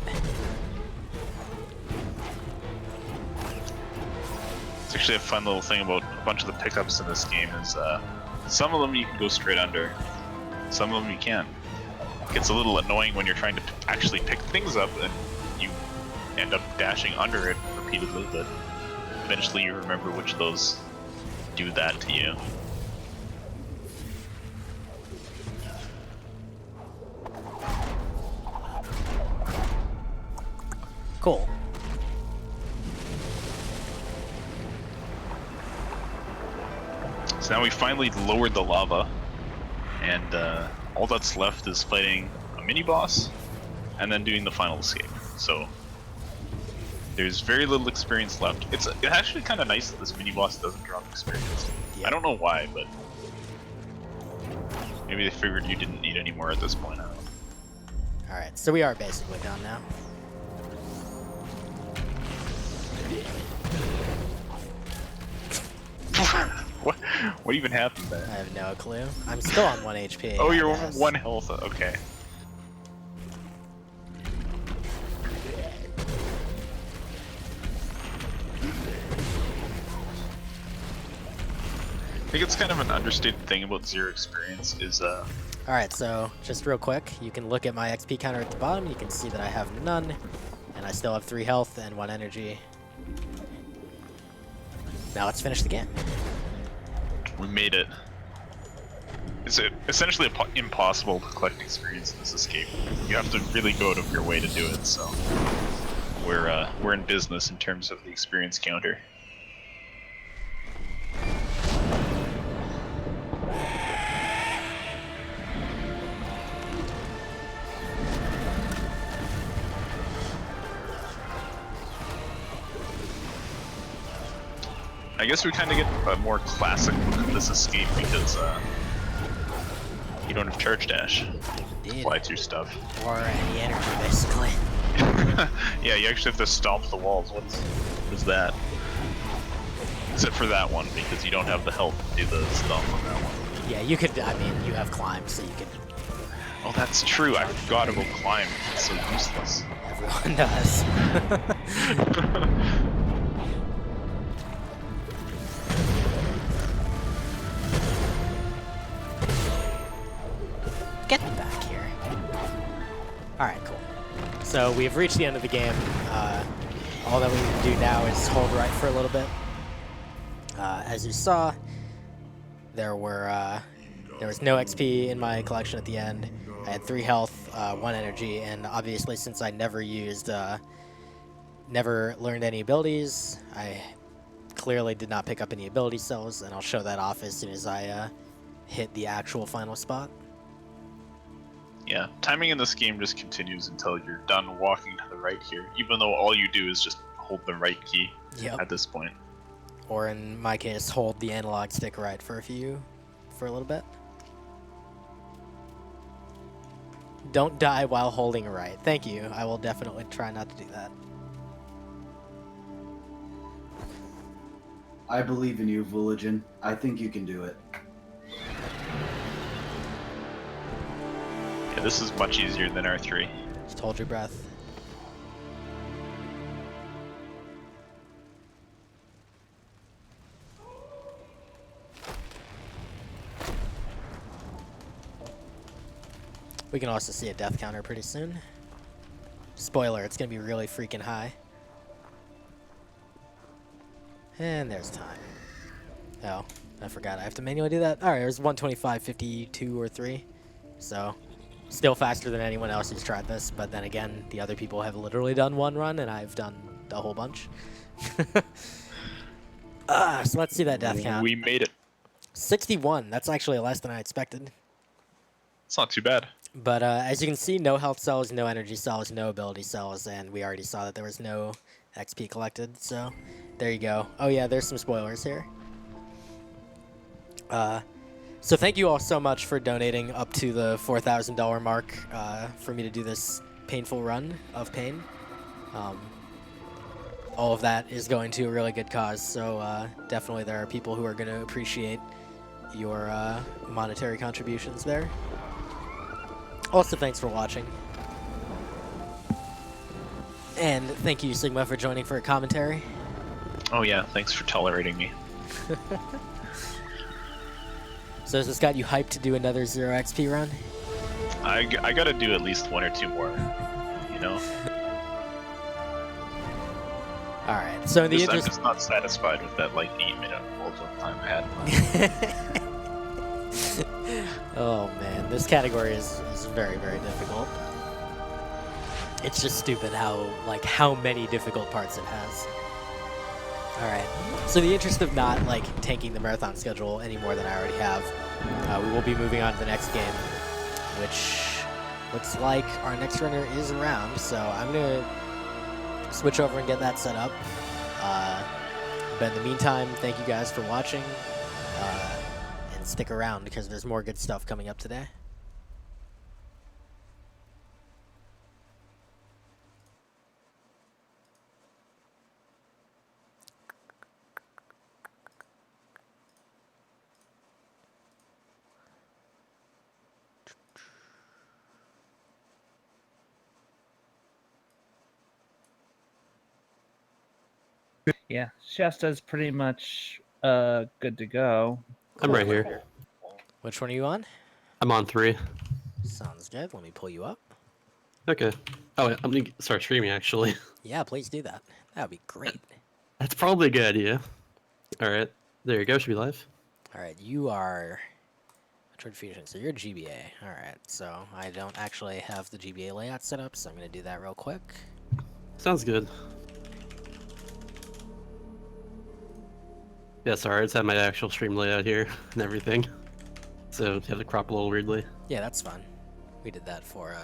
Speaker 2: It's actually a fun little thing about a bunch of the pickups in this game is some of them you can go straight under, some of them you can't. It gets a little annoying when you're trying to actually pick things up and you end up dashing under it repeatedly, but eventually you remember which of those do that to you.
Speaker 1: Cool.
Speaker 2: So now we finally lowered the lava, and all that's left is fighting a mini-boss, and then doing the final escape. So there's very little experience left. It's actually kind of nice that this mini-boss doesn't drop experience.
Speaker 1: Yeah.
Speaker 2: I don't know why, but maybe they figured you didn't need any more at this point. I don't know.
Speaker 1: Alright, so we are basically done now.
Speaker 2: What even happened there?
Speaker 1: I have no clue. I'm still on 1 HP.
Speaker 2: Oh,
Speaker 1: I
Speaker 2: you're
Speaker 1: guess.
Speaker 2: 1 health. Okay. I think it's kind of an understated thing about zero experience is
Speaker 1: Alright, so just real quick, you can look at my XP counter at the bottom. You can see that I have none, and And I still have 3 health and 1 energy. Now let's finish the game.
Speaker 2: We made it. It's essentially impossible to collect experience in this escape. You have to really go out of your way to do it, so we're in business in terms of the experience counter. I guess we kind of get a more classic look at this escape because you don't have charge dash to fly through stuff.
Speaker 1: Or any energy, basically.
Speaker 2: Yeah, you actually have to stomp the walls. What is that? Except for that one, because you don't have the health to do the stomp on that one.
Speaker 1: Yeah, you could, I mean, you have climb, so you could...
Speaker 2: Oh, that's true. I forgot about climb. It's so useless.
Speaker 1: Everyone does. Get back here. Alright, cool. So we've reached the end of the game. All that we can do now is hold right for a little bit. As you saw, there was no XP in my collection at the end. I had 3 health, 1 energy, and obviously since I never learned any abilities, I clearly did not pick up any ability cells, and I'll show that off as soon as I hit the actual final spot.
Speaker 2: Yeah, timing in this game just continues until you're done walking to the right here, even though all you do is just hold the right key at this point.
Speaker 1: Or in my case, hold the analog stick right for a little bit. Don't die while holding right. Thank you. I will definitely try not to do that.
Speaker 3: I believe in you, Vulajin. I think you can do it.
Speaker 2: Yeah, this is much easier than R3.
Speaker 1: Just hold your breath. We can also see a death counter pretty soon. Spoiler, it's going to be really freaking high. And there's time. Oh, I forgot I have to manually do that. Alright, it was 125, 52, or 3. So, still faster than anyone else who's tried this. But then again, the other people have literally done 1 run, and I've done a whole bunch. So let's see that death count.
Speaker 2: We made it.
Speaker 1: 61. That's actually less than I expected.
Speaker 2: It's not too bad.
Speaker 1: But as you can see, no health cells, no energy cells, no ability cells, and we already saw that there was no XP collected, so there you go. Oh yeah, there's some spoilers here. So thank you all so much for donating up to the $4,000 mark for me to do this painful run of pain. All of that is going to a really good cause, so definitely there are people who are going to appreciate your monetary contributions there. Also, thanks for watching. And thank you, Sigma, for joining for a commentary.
Speaker 2: Oh yeah, thanks for tolerating me.
Speaker 1: So has this got you hyped to do another 0 XP run?
Speaker 2: I gotta do at least 1 or 2 more, you know?
Speaker 1: Alright, so in the
Speaker 2: I'm just not satisfied with that like 8-minute wall jump time I had.
Speaker 1: Oh man, this category is very, very difficult. It's just stupid how many difficult parts it has. Alright, so in the interest of not tanking the marathon schedule any more than I already have, we will be moving on to the next game, which looks like our next runner is around, so I'm gonna switch over and get that set up. But in the meantime, thank you guys for watching, and stick around because there's more good stuff coming up today.
Speaker 4: Yeah, Shasta's pretty much good to go.
Speaker 5: I'm right here.
Speaker 1: Which one are you on?
Speaker 5: I'm on 3.
Speaker 1: Sounds good. Let me pull you up.
Speaker 5: Okay. Oh, I'm gonna start streaming actually.
Speaker 1: Yeah, please do that. That would be great.
Speaker 5: That's probably a good idea. All right, there you go. Should be live.
Speaker 1: All right, you are Metroid Fusion, so you're GBA. All right, so I don't actually have the GBA layout set up, so I'm going to do that real quick.
Speaker 5: Sounds good. Yeah, sorry, I just have my actual stream layout here and everything. So you have to crop a little weirdly.
Speaker 1: Yeah, that's fun. We did that for,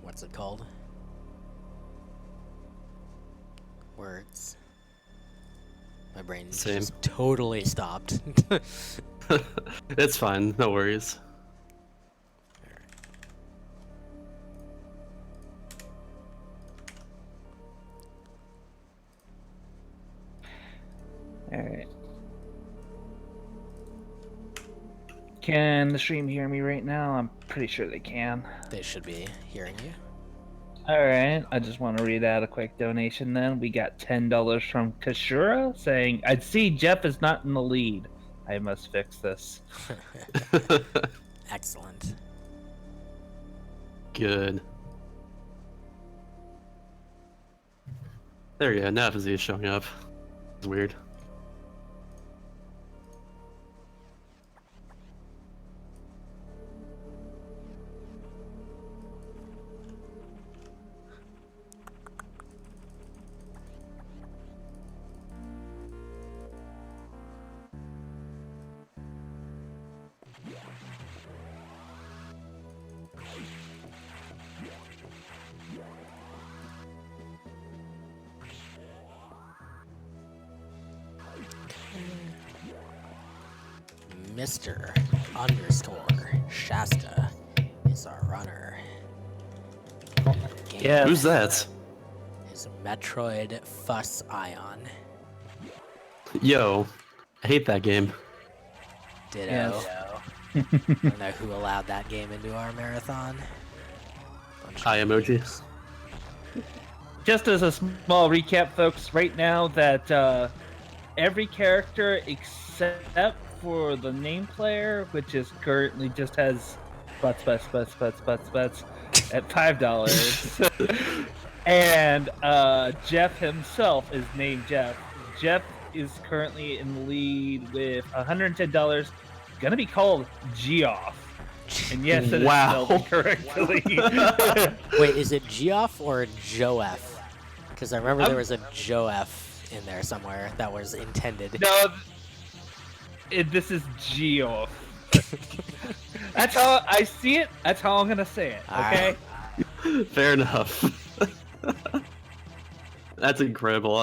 Speaker 1: what's it called? Words. My brain
Speaker 5: Same.
Speaker 1: just totally stopped.
Speaker 5: It's fine, no worries.
Speaker 4: Alright. Can the stream hear me right now? I'm pretty sure they can.
Speaker 1: They should be hearing you.
Speaker 4: Alright, I just want to read out a quick donation then. We got $10 from Kashura saying, I'd see Jeff is not in the lead. I must fix this.
Speaker 1: Excellent.
Speaker 5: Good. There you go, now FZ is showing up. It's weird.
Speaker 1: Mr. _ Shasta is our runner.
Speaker 4: Yeah.
Speaker 5: Who's that?
Speaker 1: Is Metroid Fuss Ion.
Speaker 5: Yo, I hate that game.
Speaker 1: Ditto.
Speaker 4: Yes.
Speaker 1: I don't know who allowed that game into our marathon.
Speaker 5: Hi emoji.
Speaker 4: Just as a small recap, folks, right now that every character except for the name player, which is currently just has butts at $5. And Jeff himself is named Jeff. Jeff is currently in the lead with $110. Gonna be called Geoff. And yes, it
Speaker 5: Wow.
Speaker 4: is spelled correctly.
Speaker 1: Wait, is it Geoff or Joef? Because I remember there was a Joef in there somewhere that was intended.
Speaker 4: No, this is Geoff. That's how I see it. That's how I'm gonna say it. Okay.
Speaker 5: Fair enough. That's incredible.